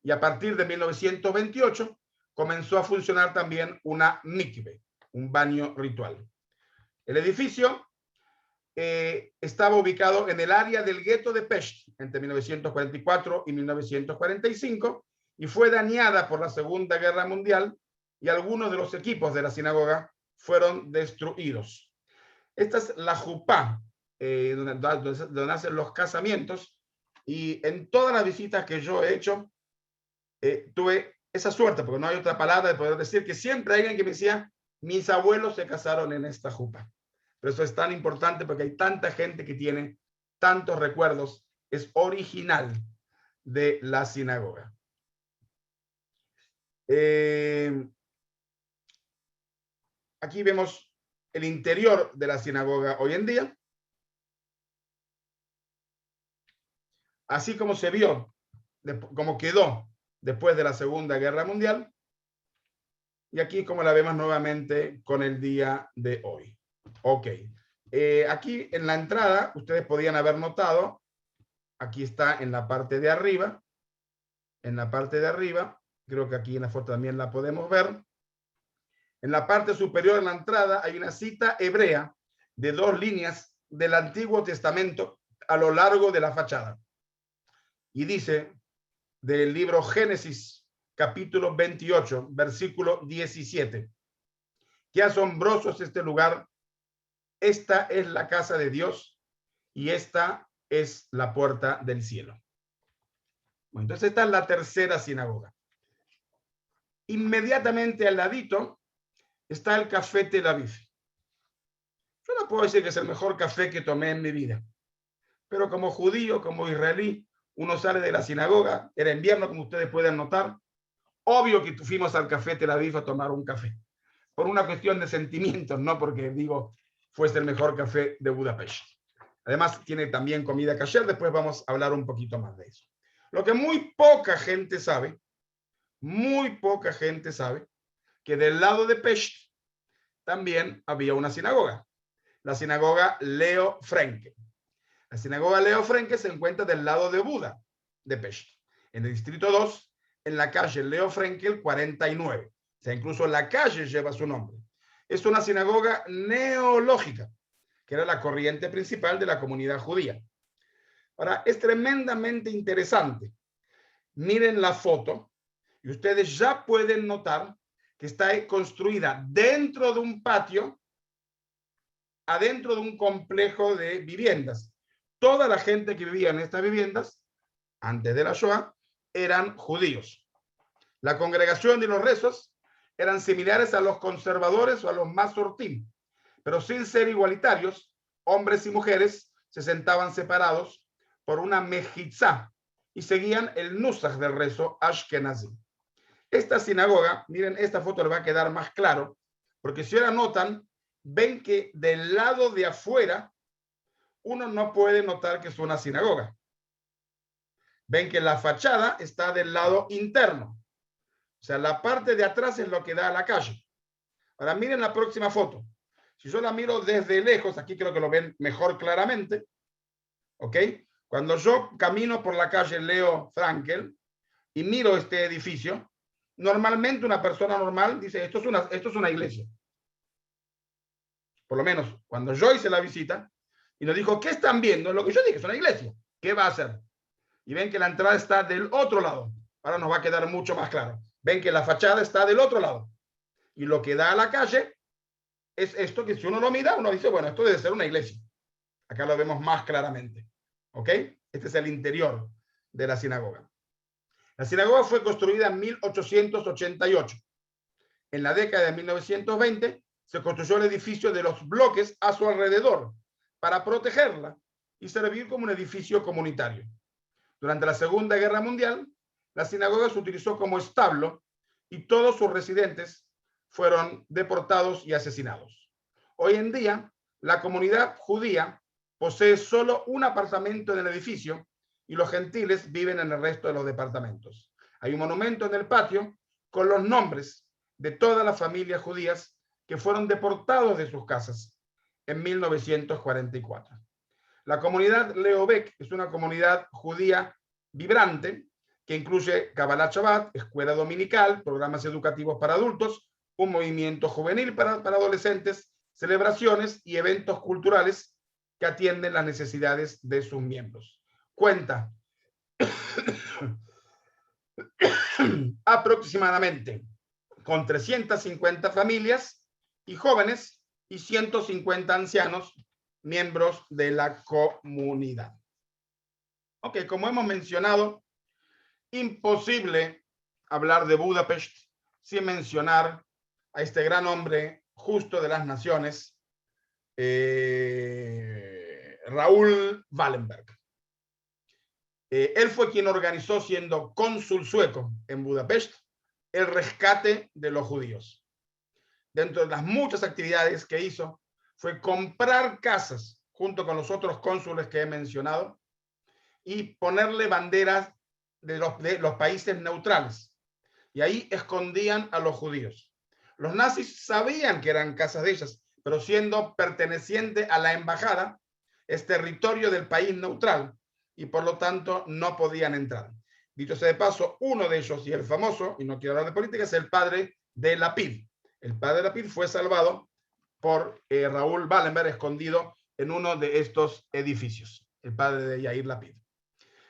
Y a partir de 1928 comenzó a funcionar también una mikve, un baño ritual. El edificio estaba ubicado en el área del gueto de Pest entre 1944 y 1945 y fue dañada por la Segunda Guerra Mundial y algunos de los equipos de la sinagoga fueron destruidos. Esta es la jupá, donde hacen los casamientos, y en todas las visitas que yo he hecho tuve esa suerte, porque no hay otra palabra de poder decir, que siempre hay alguien que me decía, mis abuelos se casaron en esta jupá. Pero eso es tan importante porque hay tanta gente que tiene tantos recuerdos. Es original de la sinagoga. Aquí vemos el interior de la sinagoga hoy en día. Así como se vio, como quedó después de la Segunda Guerra Mundial. Y aquí como la vemos nuevamente con el día de hoy. Ok. Aquí en la entrada, ustedes podían haber notado, aquí está en la parte de arriba. En la parte de arriba, creo que aquí en la foto también la podemos ver. En la parte superior de la entrada hay una cita hebrea de 2 líneas del Antiguo Testamento a lo largo de la fachada. Y dice del libro Génesis, capítulo 28, versículo 17. Qué asombroso es este lugar. Esta es la casa de Dios y esta es la puerta del cielo. Bueno, entonces esta es la tercera sinagoga. Inmediatamente al ladito está el Café Tel Aviv. Yo no puedo decir que es el mejor café que tomé en mi vida, pero como judío, como israelí, uno sale de la sinagoga, era invierno, como ustedes pueden notar, obvio que fuimos al Café Tel Aviv a tomar un café, por una cuestión de sentimientos, no porque digo fuese el mejor café de Budapest. Además tiene también comida kasher, después vamos a hablar un poquito más de eso. Lo que muy poca gente sabe, que del lado de Pest también había una sinagoga, la sinagoga Leo Frenkel. La sinagoga Leo Frenkel se encuentra del lado de Buda, de Pest, en el distrito 2, en la calle Leo Frenkel 49. O sea, incluso la calle lleva su nombre. Es una sinagoga neológica, que era la corriente principal de la comunidad judía. Ahora, es tremendamente interesante. Miren la foto y ustedes ya pueden notar que está construida dentro de un patio, adentro de un complejo de viviendas. Toda la gente que vivía en estas viviendas, antes de la Shoah, eran judíos. La congregación de los rezos eran similares a los conservadores o a los masortim, pero sin ser igualitarios. Hombres y mujeres se sentaban separados por una mejizá y seguían el nusach del rezo ashkenazí. Esta sinagoga, miren, esta foto le va a quedar más claro, porque si ahora notan, ven que del lado de afuera uno no puede notar que es una sinagoga. Ven que la fachada está del lado interno. O sea, la parte de atrás es lo que da a la calle. Ahora miren la próxima foto. Si yo la miro desde lejos, aquí creo que lo ven mejor claramente. ¿Ok? Cuando yo camino por la calle Leo Frankel y miro este edificio, normalmente una persona normal dice, esto es una iglesia. Por lo menos cuando yo hice la visita y nos dijo, ¿qué están viendo? Lo que yo dije es una iglesia. ¿Qué va a hacer? Y ven que la entrada está del otro lado. Ahora nos va a quedar mucho más claro. Ven que la fachada está del otro lado. Y lo que da a la calle es esto que si uno lo mira, uno dice, bueno, esto debe ser una iglesia. Acá lo vemos más claramente. ¿Ok? Este es el interior de la sinagoga. La sinagoga fue construida en 1888. En la década de 1920 se construyó el edificio de los bloques a su alrededor para protegerla y servir como un edificio comunitario. Durante la Segunda Guerra Mundial, la sinagoga se utilizó como establo y todos sus residentes fueron deportados y asesinados. Hoy en día, la comunidad judía posee solo un apartamento en el edificio y los gentiles viven en el resto de los departamentos. Hay un monumento en el patio con los nombres de todas las familias judías que fueron deportados de sus casas en 1944. La comunidad Leobek es una comunidad judía vibrante que incluye Kabbalat Shabbat, escuela dominical, programas educativos para adultos, un movimiento juvenil para adolescentes, celebraciones y eventos culturales que atienden las necesidades de sus miembros. Cuenta aproximadamente con 350 familias y jóvenes y 150 ancianos miembros de la comunidad. Ok, como hemos mencionado, imposible hablar de Budapest sin mencionar a este gran hombre justo de las naciones, Raúl Wallenberg. Él fue quien organizó, siendo cónsul sueco en Budapest, el rescate de los judíos. Dentro de las muchas actividades que hizo, fue comprar casas junto con los otros cónsules que he mencionado y ponerle banderas de los países neutrales. Y ahí escondían a los judíos. Los nazis sabían que eran casas de ellas, pero siendo perteneciente a la embajada, es territorio del país neutral y por lo tanto no podían entrar. Dicho sea de paso, uno de ellos, y el famoso, y no quiero hablar de política, es el padre de Lapid. El padre de Lapid fue salvado por Raúl Wallenberg, escondido en uno de estos edificios, el padre de Yair Lapid.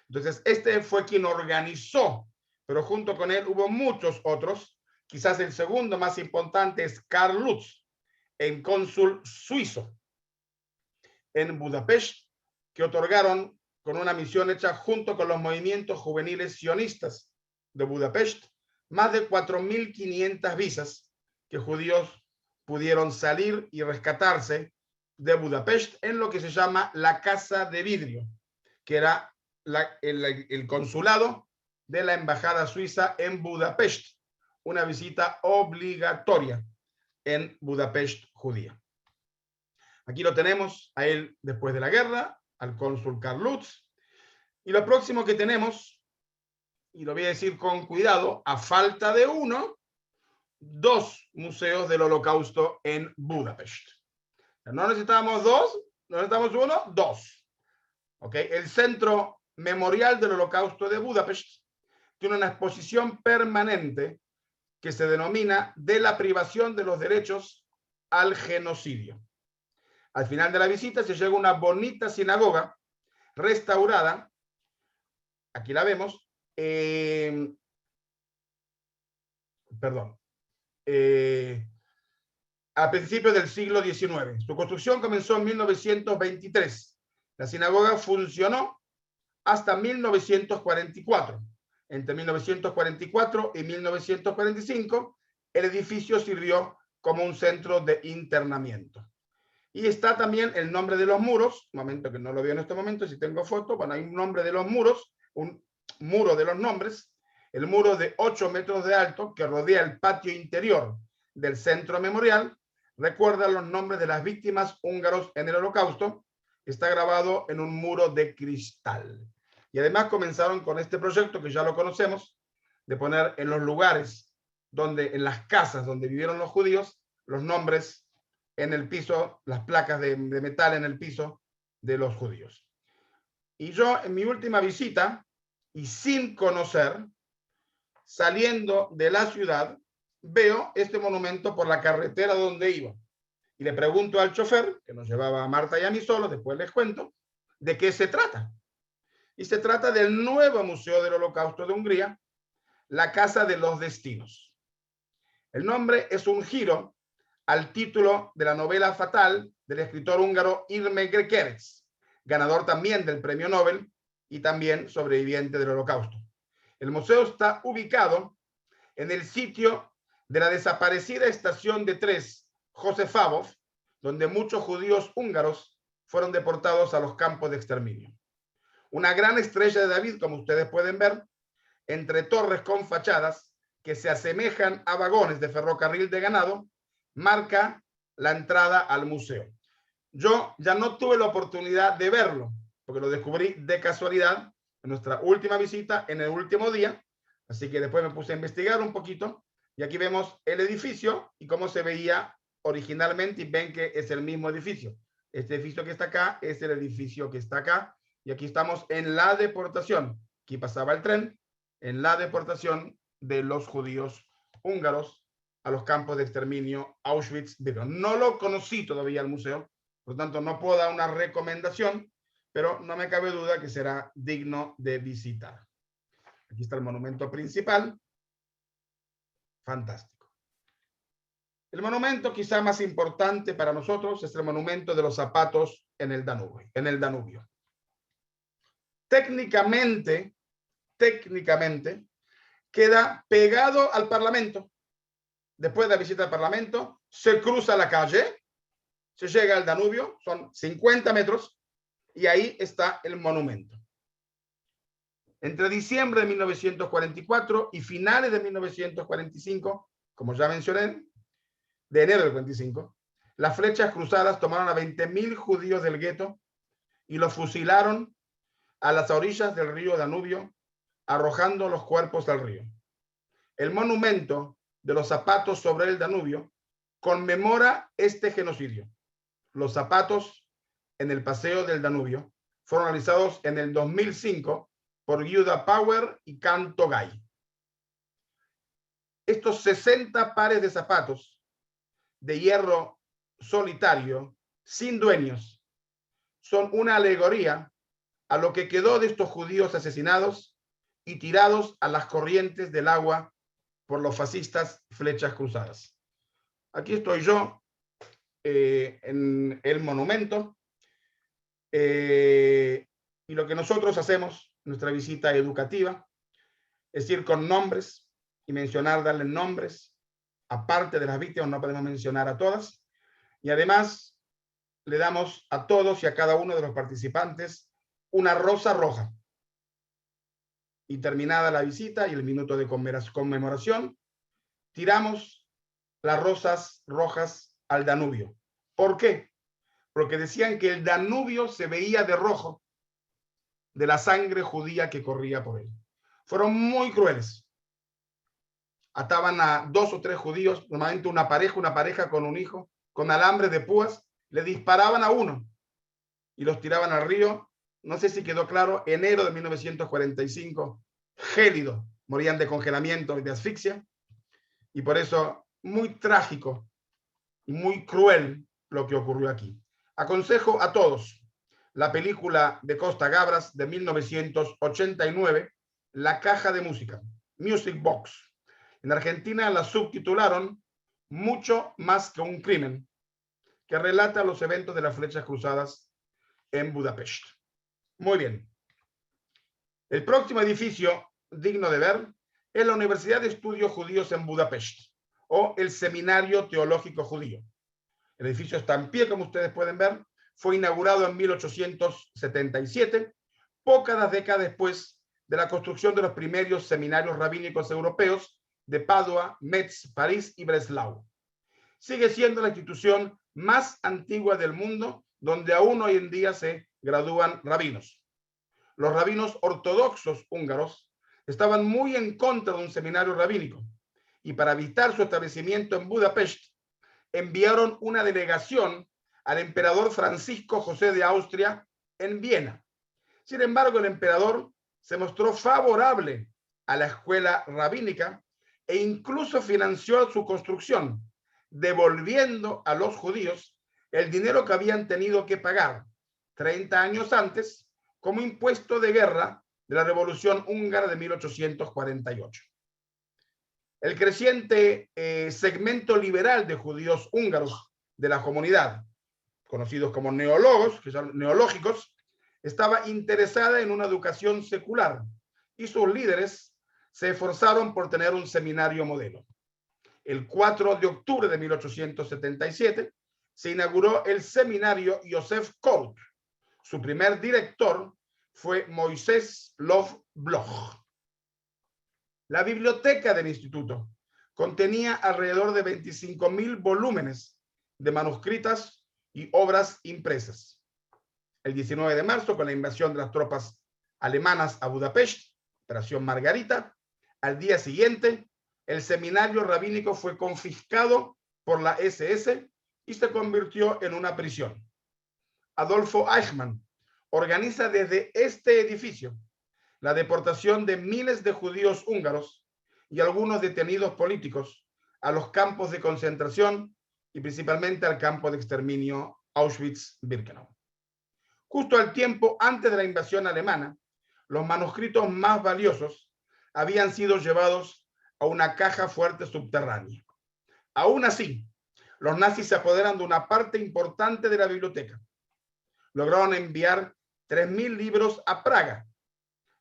Entonces, este fue quien organizó, pero junto con él hubo muchos otros. Quizás el segundo más importante es Karl Lutz, el cónsul suizo en Budapest, que otorgaron con una misión hecha junto con los movimientos juveniles sionistas de Budapest, más de 4.500 visas que judíos pudieron salir y rescatarse de Budapest en lo que se llama la Casa de Vidrio, que era el consulado de la embajada suiza en Budapest, una visita obligatoria en Budapest judía. Aquí lo tenemos a él después de la guerra, al cónsul Karl Lutz. Y lo próximo que tenemos, y lo voy a decir con cuidado, a falta de uno, 2 museos del Holocausto en Budapest. No necesitamos 2, no necesitamos 1, 2. ¿Okay? El Centro Memorial del Holocausto de Budapest tiene una exposición permanente que se denomina de la privación de los derechos al genocidio. Al final de la visita se llega a una bonita sinagoga restaurada, aquí la vemos, a principios del siglo XIX. Su construcción comenzó en 1923. La sinagoga funcionó hasta 1944. Entre 1944 y 1945, el edificio sirvió como un centro de internamiento. Y está también el nombre de los muros, un momento que no lo veo en este momento, si tengo foto, bueno, hay un nombre de los muros, un muro de los nombres, el muro de 8 metros de alto que rodea el patio interior del centro memorial, recuerda los nombres de las víctimas húngaros en el Holocausto, está grabado en un muro de cristal. Y además comenzaron con este proyecto, que ya lo conocemos, de poner en los lugares donde, en las casas donde vivieron los judíos, los nombres en el piso, las placas de metal en el piso de los judíos. Y yo en mi última visita, y sin conocer, saliendo de la ciudad, veo este monumento por la carretera donde iba. Y le pregunto al chofer, que nos llevaba a Marta y a mí solos, después les cuento, de qué se trata. Y se trata del nuevo Museo del Holocausto de Hungría, la Casa de los Destinos. El nombre es un giro al título de la novela Fatal del escritor húngaro Irme Kertész, ganador también del premio Nobel y también sobreviviente del Holocausto. El museo está ubicado en el sitio de la desaparecida estación de trenes Josefabov, donde muchos judíos húngaros fueron deportados a los campos de exterminio. Una gran estrella de David, como ustedes pueden ver, entre torres con fachadas que se asemejan a vagones de ferrocarril de ganado, marca la entrada al museo. Yo ya no tuve la oportunidad de verlo, porque lo descubrí de casualidad en nuestra última visita, en el último día, así que después me puse a investigar un poquito, y aquí vemos el edificio y cómo se veía originalmente, y ven que es el mismo edificio. Este edificio que está acá es el edificio que está acá, y aquí estamos en la deportación. Aquí pasaba el tren, en la deportación de los judíos húngaros a los campos de exterminio Auschwitz-Birkenau. No lo conocí todavía el museo, por lo tanto no puedo dar una recomendación, pero no me cabe duda que será digno de visitar. Aquí está el monumento principal. Fantástico. El monumento quizá más importante para nosotros es el monumento de los zapatos en el Danubio. Técnicamente, queda pegado al Parlamento. Después de la visita al Parlamento, se cruza la calle, se llega al Danubio, son 50 metros, y ahí está el monumento. Entre diciembre de 1944 y finales de 1945, como ya mencioné, de enero del 45, las flechas cruzadas tomaron a 20.000 judíos del gueto y los fusilaron a las orillas del río Danubio, arrojando los cuerpos al río. El monumento de los zapatos sobre el Danubio conmemora este genocidio. Los zapatos en el paseo del Danubio fueron realizados en el 2005 por Yehuda Power y Canto Gay. Estos 60 pares de zapatos de hierro solitario, sin dueños, son una alegoría a lo que quedó de estos judíos asesinados y tirados a las corrientes del agua por los fascistas flechas cruzadas. Aquí estoy yo en el monumento y lo que nosotros hacemos, nuestra visita educativa, es ir con nombres y mencionar, darle nombres, aparte de las víctimas, no podemos mencionar a todas, y además le damos a todos y a cada uno de los participantes una rosa roja. Y terminada la visita y el minuto de conmemoración, tiramos las rosas rojas al Danubio. ¿Por qué? Porque decían que el Danubio se veía de rojo de la sangre judía que corría por él. Fueron muy crueles. Ataban a 2 o 3 judíos, normalmente una pareja con un hijo, con alambres de púas, le disparaban a uno y los tiraban al río. No sé si quedó claro, enero de 1945, gélido, morían de congelamiento y de asfixia, y por eso muy trágico y muy cruel lo que ocurrió aquí. Aconsejo a todos la película de Costa Gabras de 1989, La Caja de Música, Music Box. En Argentina la subtitularon Mucho más que un crimen, que relata los eventos de las flechas cruzadas en Budapest. Muy bien. El próximo edificio digno de ver es la Universidad de Estudios Judíos en Budapest, o el Seminario Teológico Judío. El edificio está en pie, como ustedes pueden ver. Fue inaugurado en 1877, pocas décadas después de la construcción de los primeros seminarios rabínicos europeos de Padua, Metz, París y Breslau. Sigue siendo la institución más antigua del mundo, donde aún hoy en día se gradúan rabinos. Los rabinos ortodoxos húngaros estaban muy en contra de un seminario rabínico y para evitar su establecimiento en Budapest, enviaron una delegación al emperador Francisco José de Austria en Viena. Sin embargo, el emperador se mostró favorable a la escuela rabínica e incluso financió su construcción, devolviendo a los judíos el dinero que habían tenido que pagar 30 años antes como impuesto de guerra de la Revolución Húngara de 1848. El creciente segmento liberal de judíos húngaros de la comunidad, conocidos como neólogos, que son neológicos, estaba interesada en una educación secular y sus líderes se esforzaron por tener un seminario modelo. El 4 de octubre de 1877 se inauguró el seminario Joseph Kout. Su primer director fue Moisés Lov Bloch. La biblioteca del instituto contenía alrededor de 25,000 volúmenes de manuscritas y obras impresas. El 19 de marzo, con la invasión de las tropas alemanas a Budapest, Operación Margarita, al día siguiente, el seminario rabínico fue confiscado por la SS y se convirtió en una prisión. Adolfo Eichmann organiza desde este edificio la deportación de miles de judíos húngaros y algunos detenidos políticos a los campos de concentración y principalmente al campo de exterminio Auschwitz-Birkenau. Justo al tiempo antes de la invasión alemana, los manuscritos más valiosos habían sido llevados a una caja fuerte subterránea. Aún así, los nazis se apoderan de una parte importante de la biblioteca. Lograron enviar 3,000 libros a Praga,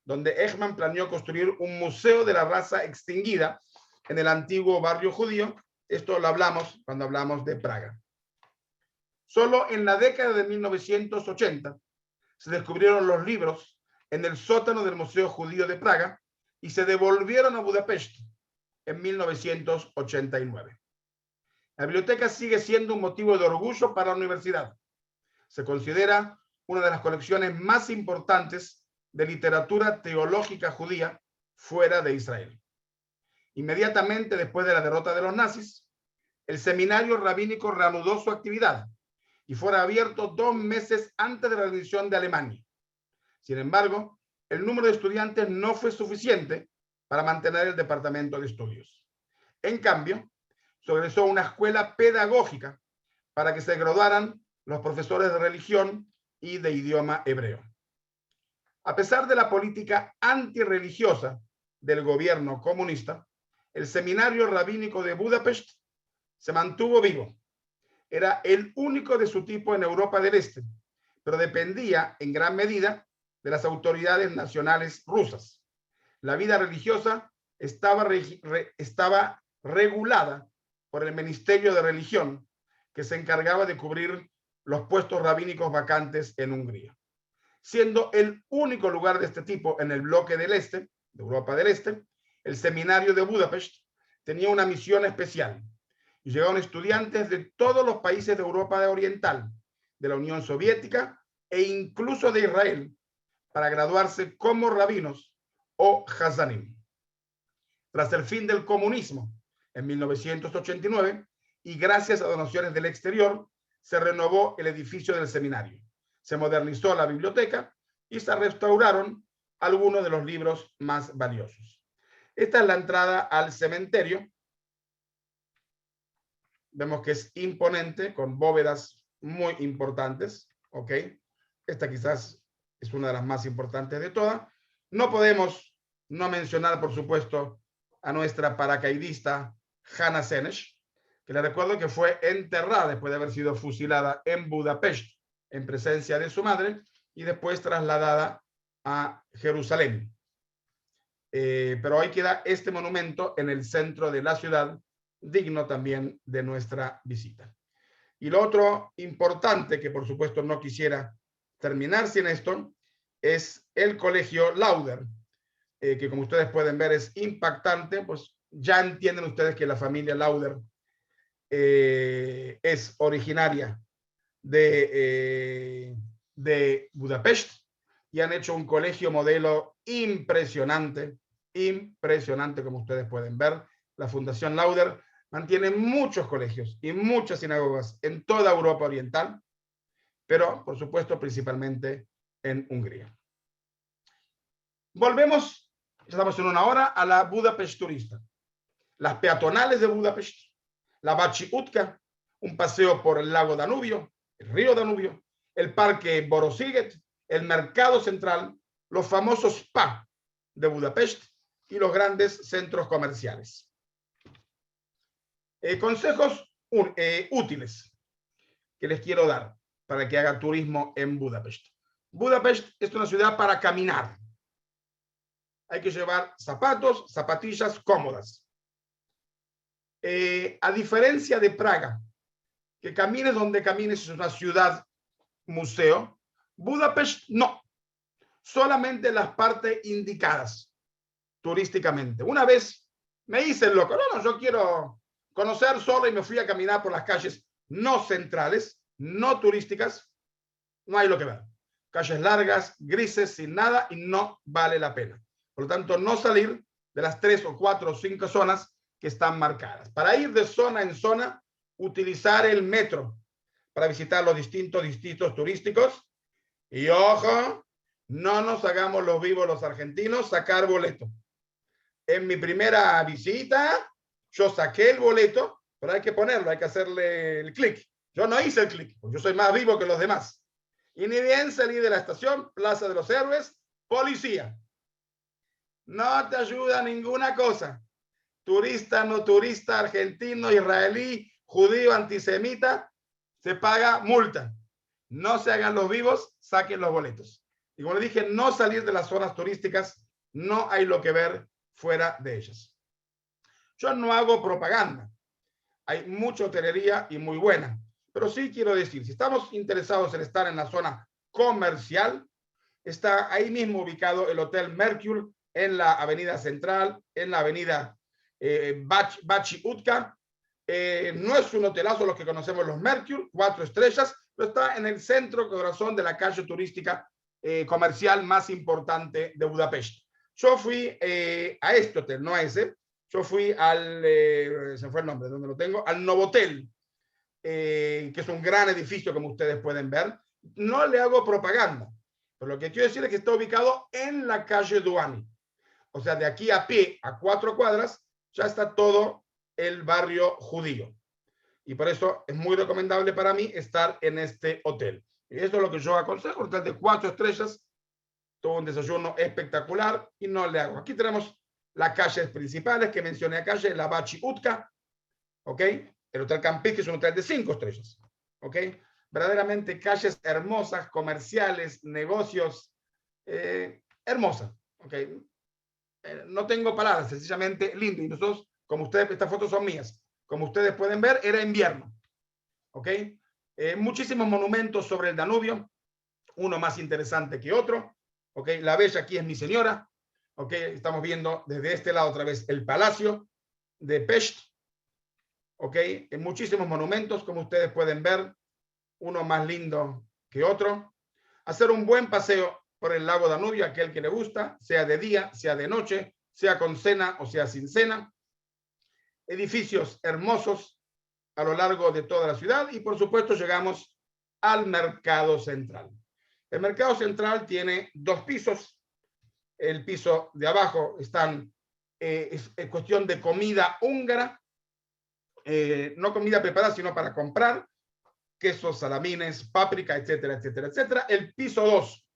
donde Eichmann planeó construir un museo de la raza extinguida en el antiguo barrio judío. Esto lo hablamos cuando hablamos de Praga. Solo en la década de 1980 se descubrieron los libros en el sótano del Museo Judío de Praga y se devolvieron a Budapest en 1989. La biblioteca sigue siendo un motivo de orgullo para la universidad. Se considera una de las colecciones más importantes de literatura teológica judía fuera de Israel. Inmediatamente después de la derrota de los nazis, el seminario rabínico reanudó su actividad y fue abierto 2 meses antes de la rendición de Alemania. Sin embargo, el número de estudiantes no fue suficiente para mantener el departamento de estudios. En cambio, se organizó una escuela pedagógica para que se graduaran los profesores de religión y de idioma hebreo. A pesar de la política antirreligiosa del gobierno comunista, el seminario rabínico de Budapest se mantuvo vivo. Era el único de su tipo en Europa del Este, pero dependía en gran medida de las autoridades nacionales rusas. La vida religiosa estaba regulada por el Ministerio de Religión, que se encargaba de cubrir los puestos rabínicos vacantes en Hungría. Siendo el único lugar de este tipo en el bloque del Este, de Europa del Este, el seminario de Budapest tenía una misión especial y llegaron estudiantes de todos los países de Europa Oriental, de la Unión Soviética e incluso de Israel para graduarse como rabinos o hazanim. Tras el fin del comunismo en 1989 y gracias a donaciones del exterior, se renovó el edificio del seminario. Se modernizó la biblioteca y se restauraron algunos de los libros más valiosos. Esta es la entrada al cementerio. Vemos que es imponente, con bóvedas muy importantes. ¿Ok? Esta quizás es una de las más importantes de todas. No podemos no mencionar, por supuesto, a nuestra paracaidista Hannah Senesh, que le recuerdo que fue enterrada después de haber sido fusilada en Budapest en presencia de su madre y después trasladada a Jerusalén. Pero ahí queda este monumento en el centro de la ciudad digno también de nuestra visita. Y lo otro importante, que por supuesto no quisiera terminar sin esto, es el Colegio Lauder, que como ustedes pueden ver es impactante. Pues ya entienden ustedes que la familia Lauder es originaria de Budapest y han hecho un colegio modelo impresionante, impresionante como ustedes pueden ver. La Fundación Lauder mantiene muchos colegios y muchas sinagogas en toda Europa Oriental, pero por supuesto principalmente en Hungría. Volvemos, estamos en una hora, a la Budapest turista. Las peatonales de Budapest, la Váci Utka, un paseo por el lago Danubio, el río Danubio, el parque Borosiget, el mercado central, los famosos spa de Budapest y los grandes centros comerciales. Consejos útiles que les quiero dar para que hagan turismo en Budapest. Budapest es una ciudad para caminar. Hay que llevar zapatos, zapatillas cómodas. A diferencia de Praga, que camines donde camines es una ciudad museo, Budapest no. Solamente las partes indicadas turísticamente. Una vez me hice el loco. No, yo quiero conocer solo y me fui a caminar por las calles no centrales, no turísticas. No hay lo que ver. Calles largas, grises, sin nada y no vale la pena. Por lo tanto, no salir de las 3 o 4 o 5 zonas que están marcadas. Para ir de zona en zona, utilizar el metro para visitar los distintos distritos turísticos. Y ojo, no nos hagamos los vivos los argentinos, sacar boleto. En mi primera visita, yo saqué el boleto, pero hay que ponerlo, hay que hacerle el clic. Yo no hice el clic, porque yo soy más vivo que los demás. Y ni bien salí de la estación, Plaza de los Héroes, policía. No te ayuda ninguna cosa. Turista, no turista, argentino, israelí, judío, antisemita, se paga multa. No se hagan los vivos, saquen los boletos. Y como les dije, no salir de las zonas turísticas, no hay lo que ver fuera de ellas. Yo no hago propaganda. Hay mucha hotelería y muy buena. Pero sí quiero decir, si estamos interesados en estar en la zona comercial, está ahí mismo ubicado el Hotel Mercure en la Avenida Central, en la Avenida Váci Utka. No es un hotelazo los que conocemos los Mercure, 4 estrellas, pero está en el centro corazón de la calle turística comercial más importante de Budapest. Yo fui a este hotel, no a ese. Yo fui al, se fue el nombre, ¿dónde lo tengo? Al Novotel, que es un gran edificio, como ustedes pueden ver. No le hago propaganda, pero lo que quiero decir es que está ubicado en la calle Duani. O sea, de aquí a pie, a 4 cuadras, ya está todo el barrio judío. Y por eso es muy recomendable para mí estar en este hotel. Y eso es lo que yo aconsejo, un hotel de 4 estrellas, todo un desayuno espectacular y no le hago. Aquí tenemos las calles principales que mencioné acá, la Váci Utka, ¿ok? El Hotel Campix, que es un hotel de 5 estrellas, ¿ok? Verdaderamente calles hermosas, comerciales, negocios, hermosas, ¿ok? No tengo palabras, sencillamente lindo. Y nosotros, como ustedes, estas fotos son mías, como ustedes pueden ver, era invierno, ¿ok? Muchísimos monumentos sobre el Danubio, uno más interesante que otro, ¿ok? La bella aquí es mi señora, ¿ok? Estamos viendo desde este lado otra vez el Palacio de Pest, ¿ok? Muchísimos monumentos, como ustedes pueden ver, uno más lindo que otro. Hacer un buen paseo por el lago Danubio, aquel que le gusta, sea de día, sea de noche, sea con cena o sea sin cena. Edificios hermosos a lo largo de toda la ciudad y por supuesto llegamos al mercado central. El mercado central tiene 2 pisos. El piso de abajo están, es cuestión de comida húngara, no comida preparada, sino para comprar, quesos, salamines, páprica, etcétera, etcétera, etcétera. El piso 2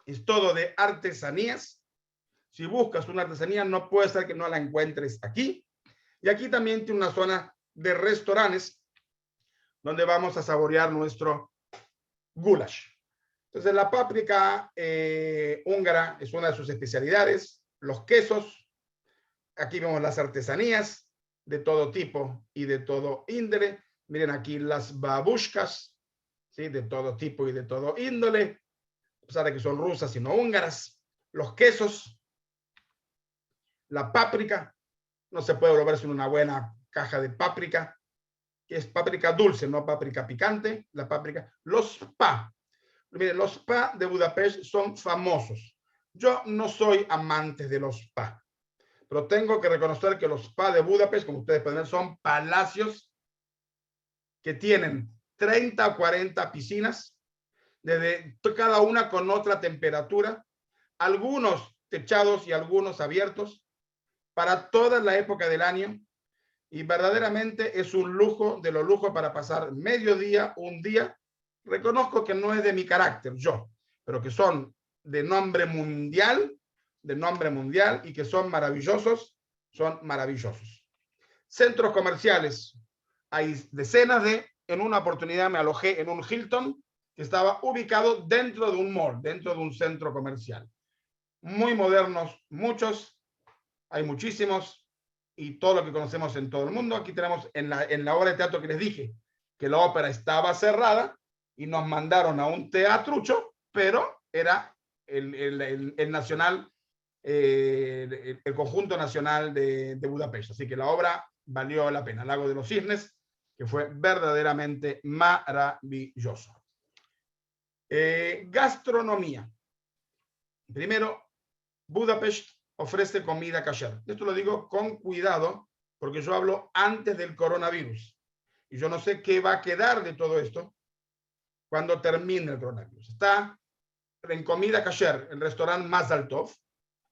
es todo de artesanías. Si buscas una artesanía, no puede ser que no la encuentres aquí. Y aquí también tiene una zona de restaurantes donde vamos a saborear nuestro goulash. Entonces, la páprica húngara es una de sus especialidades. Los quesos. Aquí vemos las artesanías de todo tipo y de todo índole. Miren aquí las babushkas, ¿sí? De todo tipo y de todo índole, a pesar de que son rusas y no húngaras. Los quesos, la páprica, no se puede volver sin una buena caja de páprica, que es páprica dulce, no páprica picante, la páprica. Los spa, miren, los spa de Budapest son famosos. Yo no soy amante de los spa, pero tengo que reconocer que los spa de Budapest, como ustedes pueden ver, son palacios que tienen 30 o 40 piscinas, desde cada una con otra temperatura, algunos techados y algunos abiertos, para toda la época del año, y verdaderamente es un lujo de los lujos para pasar mediodía, un día. Reconozco que no es de mi carácter, yo, pero que son de nombre mundial y que son maravillosos, son maravillosos. Centros comerciales, hay decenas de, en una oportunidad me alojé en un Hilton que estaba ubicado dentro de un mall, dentro de un centro comercial. Muy modernos, muchos, hay muchísimos, y todo lo que conocemos en todo el mundo. Aquí tenemos en la obra de teatro que les dije, que la ópera estaba cerrada y nos mandaron a un teatrucho, pero era el nacional, el conjunto nacional de Budapest. Así que la obra valió la pena. Lago de los Cisnes, que fue verdaderamente maravilloso. Gastronomía. Primero, Budapest ofrece comida kasher. Esto lo digo con cuidado porque yo hablo antes del coronavirus. Y yo no sé qué va a quedar de todo esto cuando termine el coronavirus. Está en comida kasher el restaurante Mazal Tov,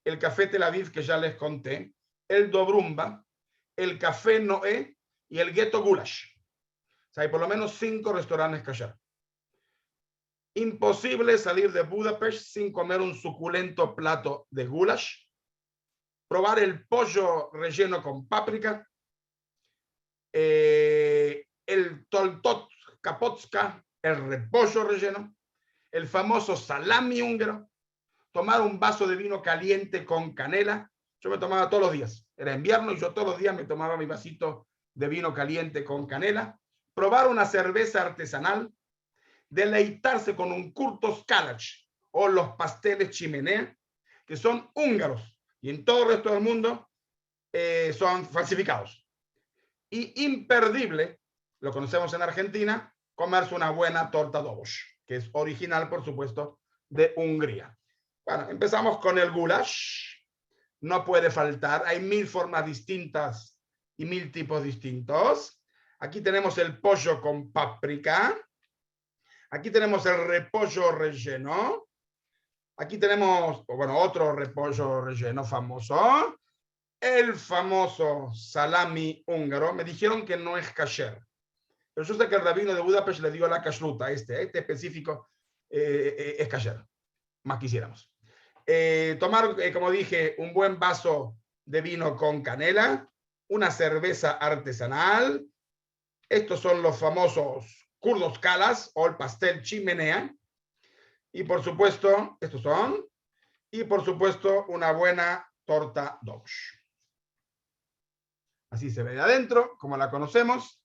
el Café Tel Aviv, que ya les conté, el Dobrumba, el Café Noé y el Ghetto Gulash. O sea, hay por lo menos 5 restaurantes kasher. Imposible salir de Budapest sin comer un suculento plato de goulash, probar el pollo relleno con páprica, el toltot kapotska, el repollo relleno, el famoso salami húngaro, tomar un vaso de vino caliente con canela. Yo me tomaba todos los días, era invierno y yo todos los días me tomaba mi vasito de vino caliente con canela, probar una cerveza artesanal, deleitarse con un kurtos kalach o los pasteles chimenea, que son húngaros y en todo el resto del mundo son falsificados. Y imperdible, lo conocemos en Argentina, comerse una buena torta dobosh, que es original, por supuesto, de Hungría. Bueno, empezamos con el goulash. No puede faltar, hay 1000 formas distintas y 1000 tipos distintos. Aquí tenemos el pollo con páprica. Aquí tenemos el repollo relleno. Aquí tenemos, bueno, otro repollo relleno famoso. El famoso salami húngaro. Me dijeron que no es kasher. Pero yo sé que el rabino de Budapest le dio la kashruta. Este específico es kasher. Más quisiéramos. Tomar, como dije, un buen vaso de vino con canela. Una cerveza artesanal. Estos son los famosos kurdos kalas o el pastel chimenea. Y por supuesto, estos son. Y por supuesto, una buena torta dobosh. Así se ve de adentro, como la conocemos.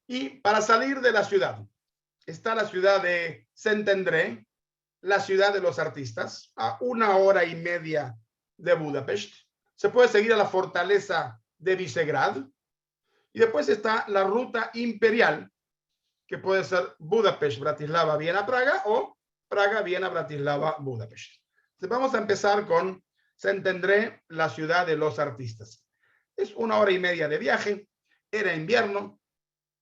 Y para salir de la ciudad, está la ciudad de Szentendre, la ciudad de los artistas, a 1 hora y media de Budapest. Se puede seguir a la fortaleza de Visegrad. Y después está la ruta imperial, que puede ser Budapest, Bratislava, Viena, Praga, o Praga, Viena, Bratislava, Budapest. Entonces vamos a empezar con Szentendre, la ciudad de los artistas. Es 1 hora y media de viaje, era invierno,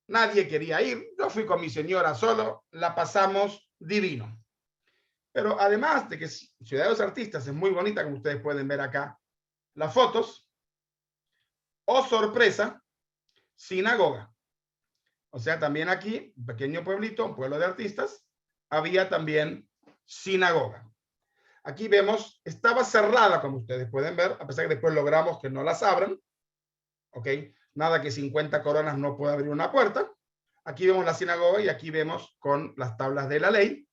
nadie quería ir, yo fui con mi señora solo, la pasamos divino. Pero además de que Ciudad de los Artistas es muy bonita, como ustedes pueden ver acá las fotos, oh sorpresa, sinagoga. O sea, también aquí, un pequeño pueblito, un pueblo de artistas, había también sinagoga. Aquí vemos, estaba cerrada, como ustedes pueden ver, a pesar que después logramos que no las abran. ¿Ok? Nada que 50 coronas no pueda abrir una puerta. Aquí vemos la sinagoga y aquí vemos con las tablas de la ley.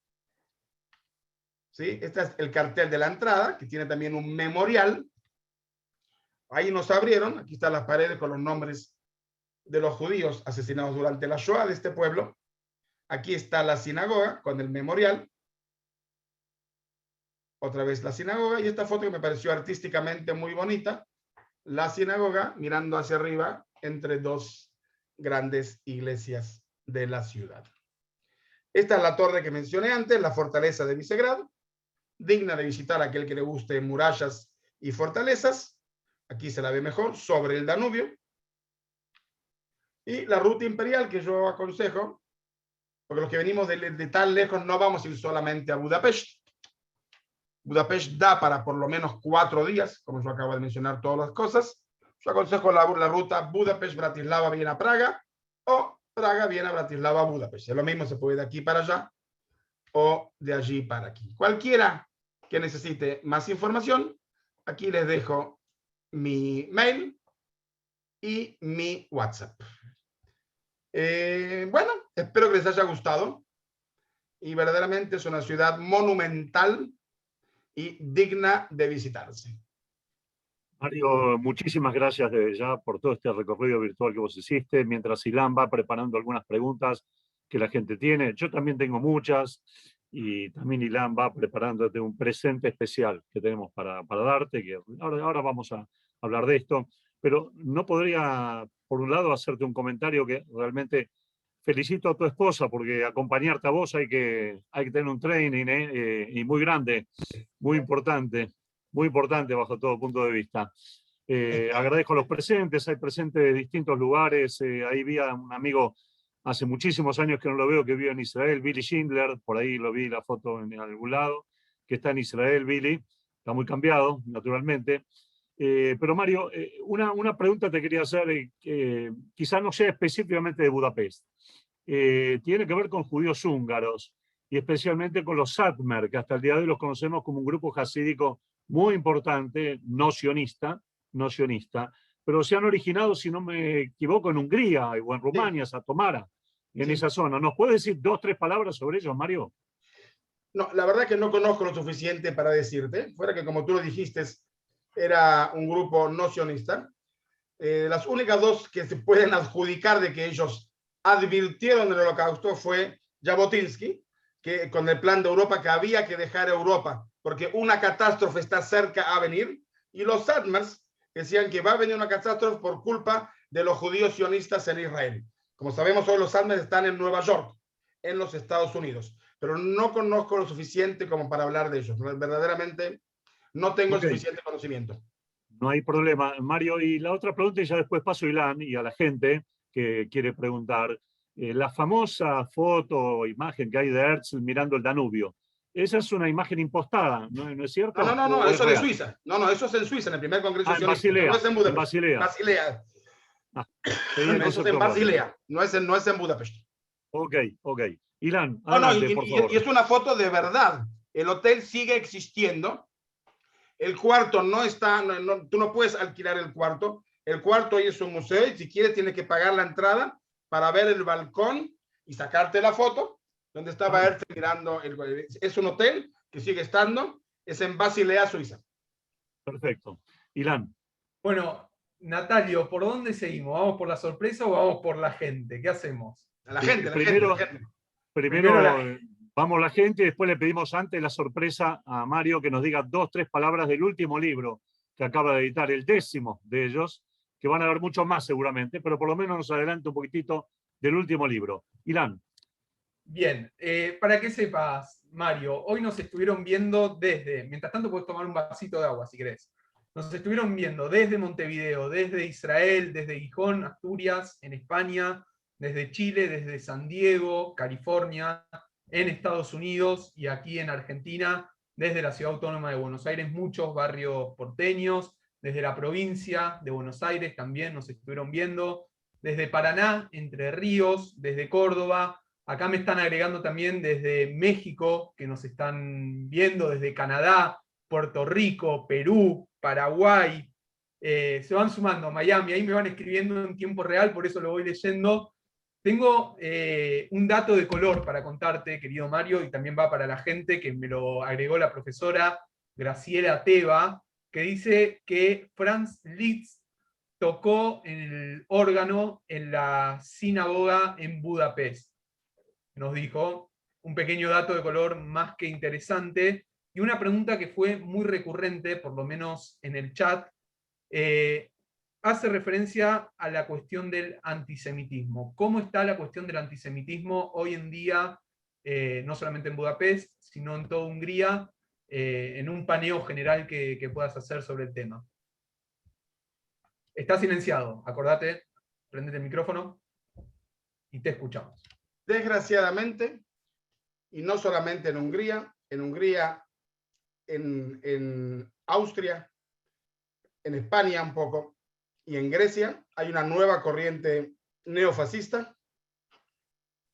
¿Sí? Este es el cartel de la entrada, que tiene también un memorial. Ahí nos abrieron, aquí están las paredes con los nombres de los judíos asesinados durante la Shoah de este pueblo. Aquí está la sinagoga con el memorial. Otra vez la sinagoga, y esta foto que me pareció artísticamente muy bonita, la sinagoga mirando hacia arriba entre dos grandes iglesias de la ciudad. Esta es la torre que mencioné antes, la fortaleza de Visegrad, digna de visitar a aquel que le guste murallas y fortalezas. Aquí se la ve mejor, sobre el Danubio. Y la ruta imperial que yo aconsejo, porque los que venimos de tan lejos no vamos a ir solamente a Budapest. Budapest da para por lo menos 4 días, como yo acabo de mencionar todas las cosas. Yo aconsejo la ruta Budapest, Bratislava, Viena, Praga, o Praga, Viena, Bratislava, Budapest. Es lo mismo, se puede de aquí para allá o de allí para aquí. Cualquiera que necesite más información, aquí les dejo mi mail y mi WhatsApp. Bueno, espero que les haya gustado, y verdaderamente es una ciudad monumental y digna de visitarse. Mario, muchísimas gracias desde ya por todo este recorrido virtual que vos hiciste, mientras Ilan va preparando algunas preguntas que la gente tiene. Yo también tengo muchas, y también Ilan va preparándote un presente especial que tenemos para darte, que ahora vamos a hablar de esto, pero no podría, por un lado, hacerte un comentario que realmente felicito a tu esposa, porque acompañarte a vos hay que tener un training y muy grande, muy importante bajo todo punto de vista. Agradezco a los presentes, hay presentes de distintos lugares. Ahí vi a un amigo hace muchísimos años que no lo veo, que vive en Israel, Billy Schindler, por ahí lo vi la foto en algún lado, que está en Israel, Billy, está muy cambiado, naturalmente. Pero Mario, una pregunta te quería hacer, quizás no sea específicamente de Budapest. Tiene que ver con judíos húngaros, y especialmente con los Satmar, que hasta el día de hoy los conocemos como un grupo jasídico muy importante, no sionista, pero se han originado, si no me equivoco, en Hungría o en Rumania, Satomara, en esa zona. ¿Nos puedes decir 2 o 3 palabras sobre ellos, Mario? No, la verdad que no conozco lo suficiente para decirte, fuera que, como tú lo dijiste, era un grupo no sionista. Las únicas 2 que se pueden adjudicar de que ellos advirtieron del holocausto fue Jabotinsky, que con el plan de Europa, que había que dejar Europa porque una catástrofe está cerca a venir, y los Satmars decían que va a venir una catástrofe por culpa de los judíos sionistas en Israel. Como sabemos, hoy los Satmars están en Nueva York, en los Estados Unidos, pero no conozco lo suficiente como para hablar de ellos. Verdaderamente no tengo el suficiente conocimiento. No hay problema, Mario. Y la otra pregunta, y ya después paso a Ilan y a la gente que quiere preguntar. La famosa foto o imagen que hay de Herzl mirando el Danubio, esa es una imagen impostada, ¿no es cierto? No, eso es de Suiza. No, eso es en Suiza, en el primer congreso sionista. Basilea, no es en Budapest. Basilea. Basilea. Eso es en Basilea, no es en Budapest. Ok. Ilan, adelante, por favor. Y es una foto de verdad. El hotel sigue existiendo. El cuarto no está, tú no puedes alquilar el cuarto. El cuarto ahí es un museo, y si quieres tienes que pagar la entrada para ver el balcón y sacarte la foto donde estaba Herzl mirando. Es un hotel que sigue estando, es en Basilea, Suiza. Perfecto. Ilan. Bueno, Natalio, ¿por dónde seguimos? ¿Vamos por la sorpresa o vamos por la gente? ¿Qué hacemos? La gente. Primero vamos la gente, y después le pedimos antes la sorpresa a Mario, que nos diga 2 o 3 palabras del último libro que acaba de editar, el 10º de ellos, que van a haber muchos más seguramente, pero por lo menos nos adelanta un poquitito del último libro. Ilan. Bien, para que sepas, Mario, hoy nos estuvieron viendo desde, mientras tanto puedes tomar un vasito de agua si querés, nos estuvieron viendo desde Montevideo, desde Israel, desde Gijón, Asturias, en España, desde Chile, desde San Diego, California, en Estados Unidos y aquí en Argentina, desde la Ciudad Autónoma de Buenos Aires, muchos barrios porteños, desde la provincia de Buenos Aires también nos estuvieron viendo, desde Paraná, Entre Ríos, desde Córdoba. Acá me están agregando también desde México, que nos están viendo, desde Canadá, Puerto Rico, Perú, Paraguay. Se van sumando, Miami, ahí me van escribiendo en tiempo real, por eso lo voy leyendo. Tengo un dato de color para contarte, querido Mario, y también va para la gente, que me lo agregó la profesora Graciela Teba, que dice que Franz Liszt tocó en el órgano en la sinagoga en Budapest. Nos dijo un pequeño dato de color más que interesante, y una pregunta que fue muy recurrente, por lo menos en el chat, hace referencia a la cuestión del antisemitismo. ¿Cómo está la cuestión del antisemitismo hoy en día, no solamente en Budapest, sino en toda Hungría, en un paneo general que puedas hacer sobre el tema? Está silenciado, acordate, prendete el micrófono y te escuchamos. Desgraciadamente, y no solamente en Hungría, en Austria, en España un poco, y en Grecia hay una nueva corriente neofascista,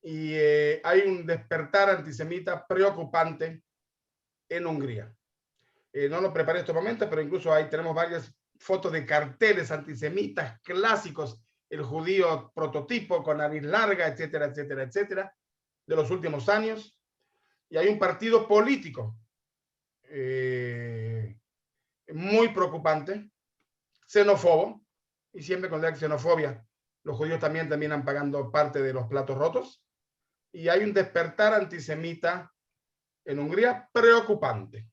y hay un despertar antisemita preocupante en Hungría. No lo preparé en este momento, pero incluso ahí tenemos varias fotos de carteles antisemitas clásicos, el judío prototipo con nariz larga, etcétera, etcétera, etcétera, de los últimos años. Y hay un partido político muy preocupante, xenófobo, y siempre con la xenofobia los judíos también terminan pagando parte de los platos rotos, y hay un despertar antisemita en Hungría preocupante.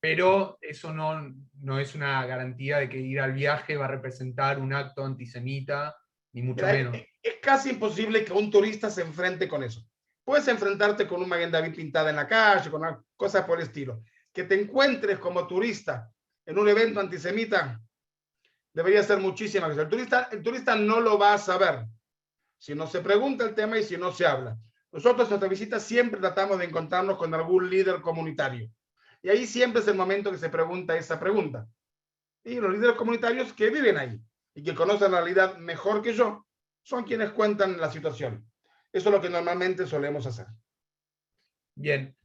Pero eso no es una garantía de que ir al viaje va a representar un acto antisemita, ni mucho menos. Es casi imposible que un turista se enfrente con eso. Puedes enfrentarte con un Maguen David pintada en la calle, con cosas por el estilo. Que te encuentres como turista en un evento antisemita debería ser muchísima cosa. El turista no lo va a saber si no se pregunta el tema y si no se habla. Nosotros en nuestra visita siempre tratamos de encontrarnos con algún líder comunitario. Y ahí siempre es el momento que se pregunta esa pregunta. Y los líderes comunitarios que viven ahí y que conocen la realidad mejor que yo son quienes cuentan la situación. Eso es lo que normalmente solemos hacer. Bien.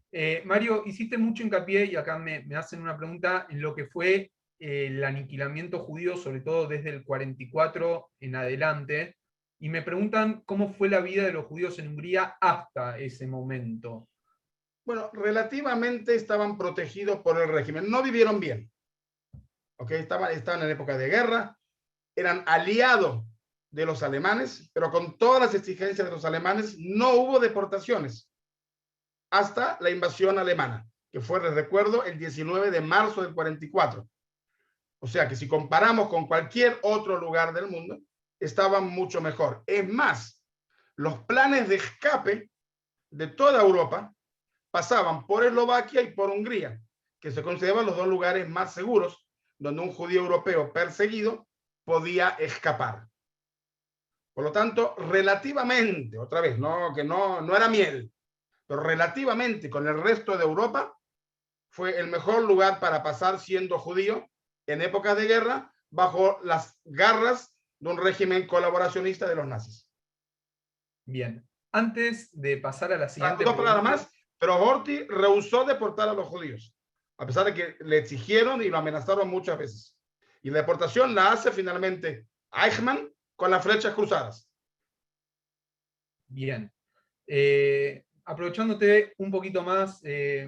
Mario, hiciste mucho hincapié, y acá me hacen una pregunta, en lo que fue el aniquilamiento judío, sobre todo desde el 44 en adelante, y me preguntan cómo fue la vida de los judíos en Hungría hasta ese momento. Bueno, relativamente estaban protegidos por el régimen, no vivieron bien. ¿Okay? Estaban en época de guerra, eran aliados de los alemanes, pero con todas las exigencias de los alemanes no hubo deportaciones hasta la invasión alemana, que fue, les recuerdo, el 19 de marzo del 44. O sea que si comparamos con cualquier otro lugar del mundo, estaban mucho mejor. Es más, los planes de escape de toda Europa pasaban por Eslovaquia y por Hungría, que se consideraban los dos lugares más seguros donde un judío europeo perseguido podía escapar. Por lo tanto, relativamente, otra vez, que no era miel, pero relativamente con el resto de Europa, fue el mejor lugar para pasar siendo judío en épocas de guerra bajo las garras de un régimen colaboracionista de los nazis. Bien. Antes de pasar a la siguiente Dos palabras pregunta, más, pero Horthy rehusó deportar a los judíos, a pesar de que le exigieron y lo amenazaron muchas veces. Y la deportación la hace finalmente Eichmann con las flechas cruzadas. Bien. Aprovechándote un poquito más,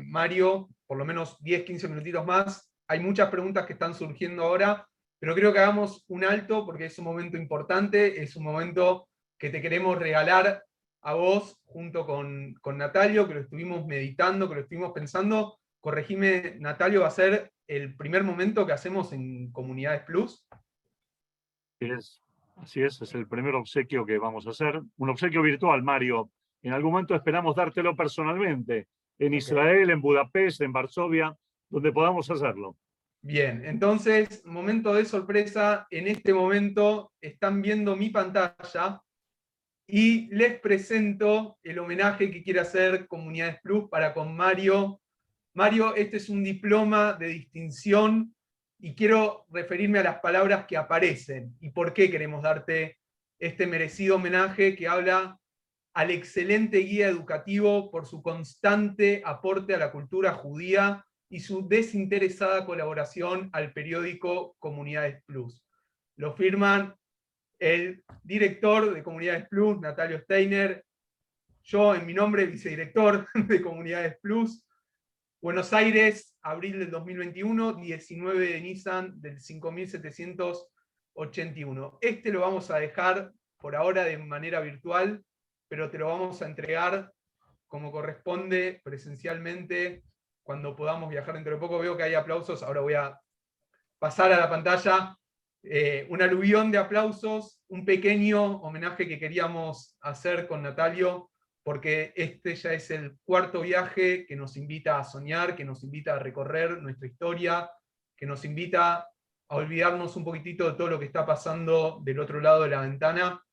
Mario, por lo menos 10-15 minutitos más, hay muchas preguntas que están surgiendo ahora, pero creo que hagamos un alto porque es un momento importante, es un momento que te queremos regalar a vos junto con Natalio, que lo estuvimos meditando, que lo estuvimos pensando. Corregime, Natalio, va a ser el primer momento que hacemos en Comunidades Plus. Así es el primer obsequio que vamos a hacer. Un obsequio virtual, Mario. En algún momento esperamos dártelo personalmente, en Israel, en Budapest, en Varsovia, donde podamos hacerlo. Bien, entonces, momento de sorpresa. En este momento están viendo mi pantalla y les presento el homenaje que quiere hacer Comunidades Plus para con Mario. Mario, este es un diploma de distinción y quiero referirme a las palabras que aparecen y por qué queremos darte este merecido homenaje que habla al excelente guía educativo por su constante aporte a la cultura judía y su desinteresada colaboración al periódico Comunidades Plus. Lo firman el director de Comunidades Plus, Natalio Steiner, yo en mi nombre, vicedirector de Comunidades Plus. Buenos Aires, abril del 2021, 19 de Nisan del 5700 81. Este lo vamos a dejar por ahora de manera virtual, pero te lo vamos a entregar como corresponde presencialmente cuando podamos viajar dentro de poco. Veo que hay aplausos, ahora voy a pasar a la pantalla un aluvión de aplausos, un pequeño homenaje que queríamos hacer con Natalio, porque este ya es el cuarto viaje que nos invita a soñar, que nos invita a recorrer nuestra historia, que nos invita a olvidarnos un poquitito de todo lo que está pasando del otro lado de la ventana.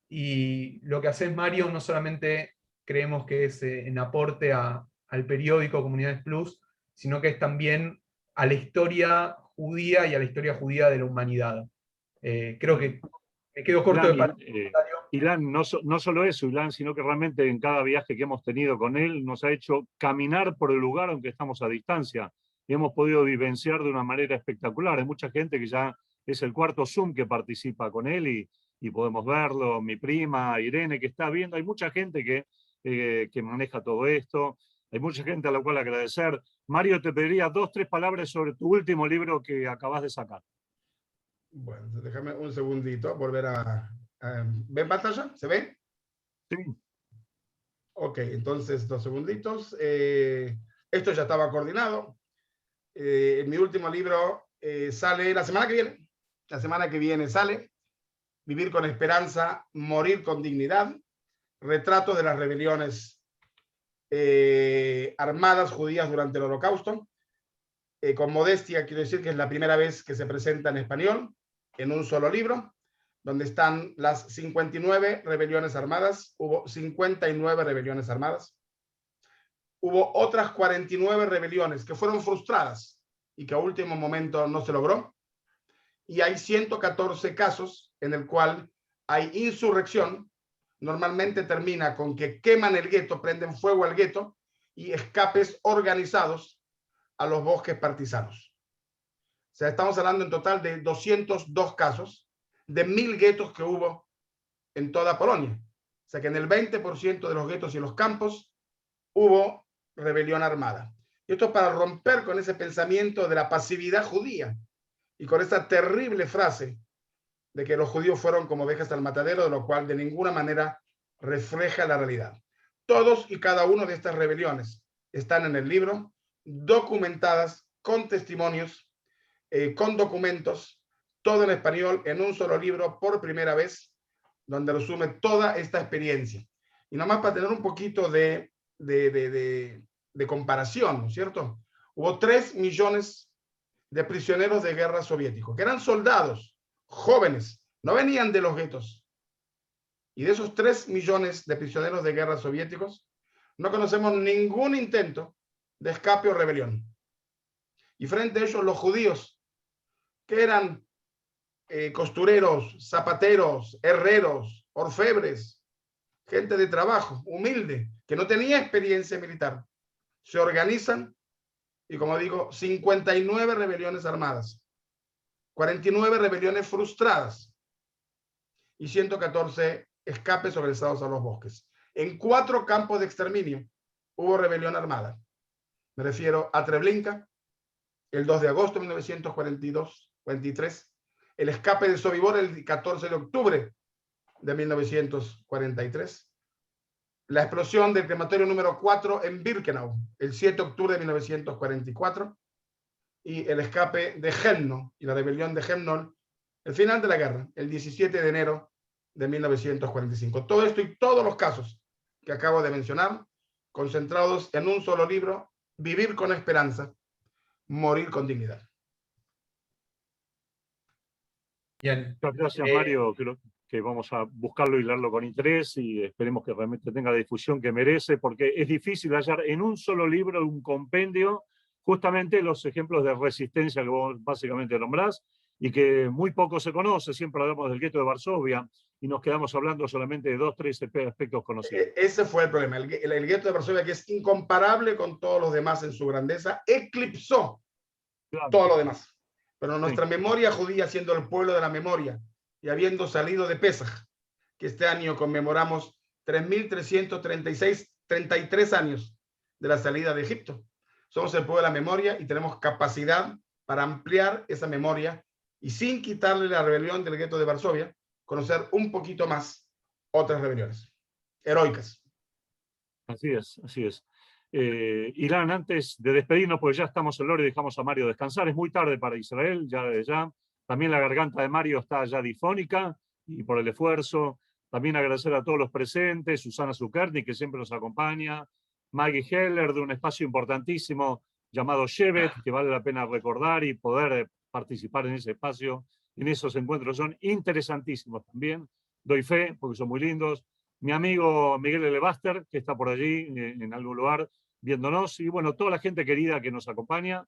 Y lo que haces, Mario, no solamente creemos que es en aporte al periódico Comunidades Plus, sino que es también a la historia judía y a la historia judía de la humanidad. Creo que me quedo corto de palabras. Ilan, no solo eso, Ilan, sino que realmente en cada viaje que hemos tenido con él nos ha hecho caminar por el lugar aunque estamos a distancia. Y hemos podido vivenciar de una manera espectacular. Hay mucha gente que ya es el cuarto Zoom que participa con él y podemos verlo. Mi prima, Irene, que está viendo. Hay mucha gente que maneja todo esto. Hay mucha gente a la cual agradecer. Mario, te pediría 2 o 3 palabras sobre tu último libro que acabas de sacar. Bueno, déjame un segundito, volver a ¿ven pantalla? ¿Se ve? Sí. Ok, entonces 2 segunditos. Esto ya estaba coordinado. Mi último libro sale la semana que viene. La semana que viene sale Vivir con esperanza, morir con dignidad. Retrato de las rebeliones armadas judías durante el Holocausto. Con modestia quiero decir que es la primera vez que se presenta en español en un solo libro, donde están las 59 rebeliones armadas. Hubo 59 rebeliones armadas. Hubo otras 49 rebeliones que fueron frustradas y que a último momento no se logró. Y hay 114 casos en el cual hay insurrección. Normalmente termina con que queman el gueto, prenden fuego al gueto y escapes organizados a los bosques partisanos. O sea, estamos hablando en total de 202 casos de 1000 guetos que hubo en toda Polonia. O sea que en el 20% de los guetos y los campos hubo rebelión armada. Y esto es para romper con ese pensamiento de la pasividad judía y con esa terrible frase de que los judíos fueron como ovejas al matadero, de lo cual de ninguna manera refleja la realidad. Todos y cada uno de estas rebeliones están en el libro, documentadas con testimonios, con documentos, todo en español, en un solo libro, por primera vez, donde resume toda esta experiencia. Y nomás para tener un poquito de comparación, ¿no es cierto? Hubo 3 millones de prisioneros de guerra soviéticos, que eran soldados, jóvenes, no venían de los guetos. Y de esos 3 millones de prisioneros de guerra soviéticos, no conocemos ningún intento de escape o rebelión. Y frente a ellos los judíos, que eran costureros, zapateros, herreros, orfebres, gente de trabajo, humilde, que no tenía experiencia militar, se organizan y, como digo, 59 rebeliones armadas, 49 rebeliones frustradas y 114 escapes organizados a los bosques. En 4 campos de exterminio hubo rebelión armada. Me refiero a Treblinka, el 2 de agosto de 1942-43, el escape de Sobibor el 14 de octubre de 1943, la explosión del crematorio número 4 en Birkenau el 7 de octubre de 1944 y el escape de Chelmno y la rebelión de Chelmno, el final de la guerra, el 17 de enero de 1945. Todo esto y todos los casos que acabo de mencionar, concentrados en un solo libro, Vivir con esperanza, morir con dignidad. Bien. Muchas gracias, Mario. Creo que vamos a buscarlo y leerlo con interés y esperemos que realmente tenga la difusión que merece, porque es difícil hallar en un solo libro, un compendio, justamente los ejemplos de resistencia que vos básicamente nombrás y que muy poco se conoce. Siempre hablamos del gueto de Varsovia y nos quedamos hablando solamente de 2 o 3 aspectos conocidos. Ese fue el problema. El gueto de Varsovia, que es incomparable con todos los demás en su grandeza, eclipsó todo lo demás. Pero nuestra memoria judía, siendo el pueblo de la memoria y habiendo salido de Pesaj, que este año conmemoramos 3.333 años de la salida de Egipto. Somos el pueblo de la memoria y tenemos capacidad para ampliar esa memoria y sin quitarle la rebelión del gueto de Varsovia, conocer un poquito más otras rebeliones heroicas. Así es, así es. Ilan, antes de despedirnos, pues ya estamos en hora y dejamos a Mario descansar. Es muy tarde para Israel, ya desde ya. También la garganta de Mario está ya difónica y por el esfuerzo. También agradecer a todos los presentes, Susana Zuckerni, que siempre nos acompaña, Maggie Heller, de un espacio importantísimo llamado Shevet, que vale la pena recordar y poder participar en ese espacio. En esos encuentros son interesantísimos también. Doy fe, porque son muy lindos. Mi amigo Miguel Elebaster, que está por allí en algún lugar viéndonos, y bueno, toda la gente querida que nos acompaña.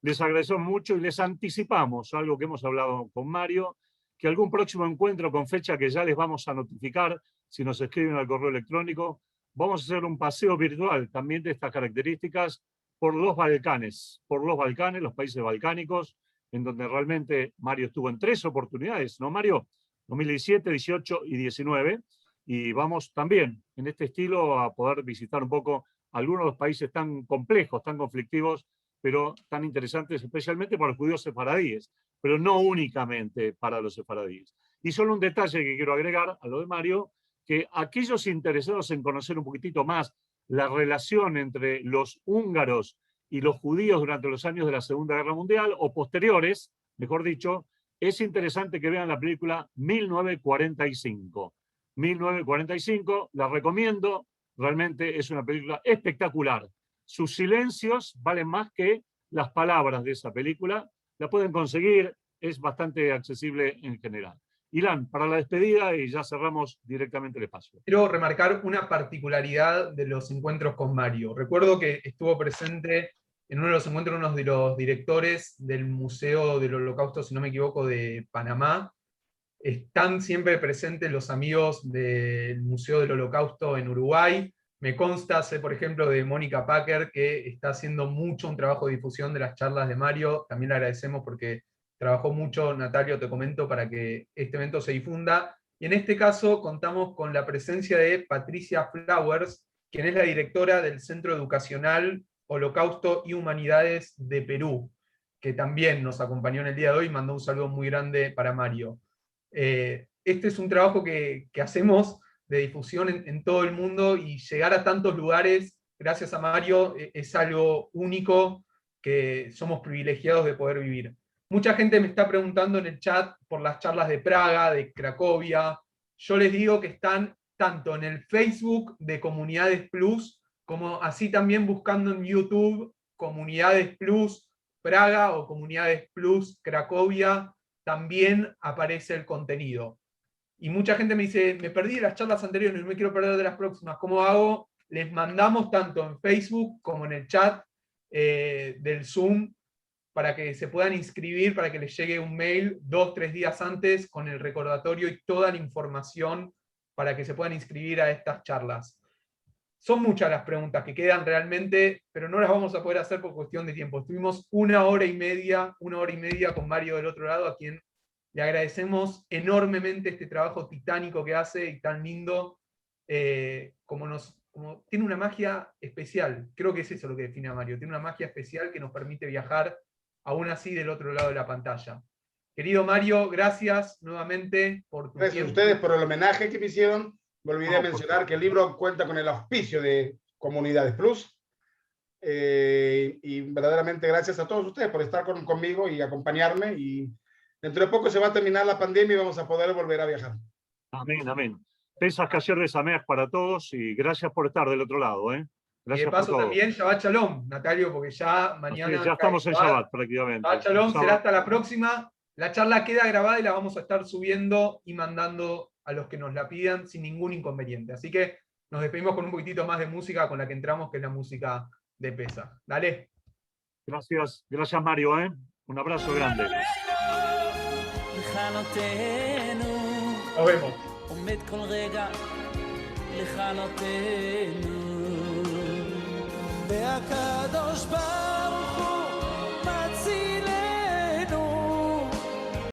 Les agradecemos mucho y les anticipamos algo que hemos hablado con Mario, que algún próximo encuentro con fecha que ya les vamos a notificar si nos escriben al correo electrónico, vamos a hacer un paseo virtual también de estas características por los Balcanes, los países balcánicos, en donde realmente Mario estuvo en 3 oportunidades, ¿no, Mario? 2017, 18 y 19, y vamos también en este estilo a poder visitar un poco algunos de los países tan complejos, tan conflictivos, pero tan interesantes, especialmente para los judíos sefaradíes, pero no únicamente para los sefaradíes. Y solo un detalle que quiero agregar a lo de Mario, que aquellos interesados en conocer un poquitito más la relación entre los húngaros y los judíos durante los años de la Segunda Guerra Mundial, o posteriores, mejor dicho, es interesante que vean la película 1945. 1945, la recomiendo, realmente es una película espectacular. Sus silencios valen más que las palabras de esa película. La pueden conseguir, es bastante accesible en general. Ilan, para la despedida y ya cerramos directamente el espacio. Quiero remarcar una particularidad de los encuentros con Mario. Recuerdo que estuvo presente en uno de los encuentros uno de los directores del Museo del Holocausto, si no me equivoco, de Panamá. Están siempre presentes los amigos del Museo del Holocausto en Uruguay. Me consta, sé por ejemplo de Mónica Packer, que está haciendo mucho un trabajo de difusión de las charlas de Mario. También le agradecemos porque trabajó mucho, Natalio, te comento, para que este evento se difunda. Y en este caso contamos con la presencia de Patricia Flowers, quien es la directora del Centro Educacional Holocausto y Humanidades de Perú, que también nos acompañó en el día de hoy y mandó un saludo muy grande para Mario. Este es un trabajo que hacemos de difusión en todo el mundo, y llegar a tantos lugares, gracias a Mario, es algo único que somos privilegiados de poder vivir. Mucha gente me está preguntando en el chat por las charlas de Praga, de Cracovia. Yo les digo que están tanto en el Facebook de Comunidades Plus, como así también buscando en YouTube Comunidades Plus Praga o Comunidades Plus Cracovia, también aparece el contenido. Y mucha gente me dice, me perdí de las charlas anteriores, no me quiero perder de las próximas, ¿cómo hago? Les mandamos tanto en Facebook como en el chat del Zoom, para que se puedan inscribir, para que les llegue un mail 2-3 días antes con el recordatorio y toda la información para que se puedan inscribir a estas charlas. Son muchas las preguntas que quedan realmente, pero no las vamos a poder hacer por cuestión de tiempo. Estuvimos una hora y media con Mario del otro lado, a quien le agradecemos enormemente este trabajo titánico que hace y tan lindo, como tiene una magia especial. Creo que es eso lo que define a Mario. Tiene una magia especial que nos permite viajar aún así del otro lado de la pantalla. Querido Mario, gracias nuevamente por tu tiempo. Gracias a ustedes por el homenaje que me hicieron. Me olvidé mencionar que el libro cuenta con el auspicio de Comunidades Plus. Y verdaderamente gracias a todos ustedes por estar conmigo y acompañarme. Y dentro de poco se va a terminar la pandemia y vamos a poder volver a viajar. Amén, amén. Pesas Kasher de Sameach para todos y gracias por estar del otro lado. Gracias, y de paso también Shabbat Shalom, Natalio, porque ya mañana... Sí, ya estamos en Shabbat prácticamente. Shabbat Shalom, será hasta la próxima. La charla queda grabada y la vamos a estar subiendo y mandando a los que nos la pidan sin ningún inconveniente. Así que nos despedimos con un poquitito más de música con la que entramos, que es la música de Pesach. Dale. Gracias, gracias Mario. Un abrazo grande. Nos vemos. והקדוש ברוך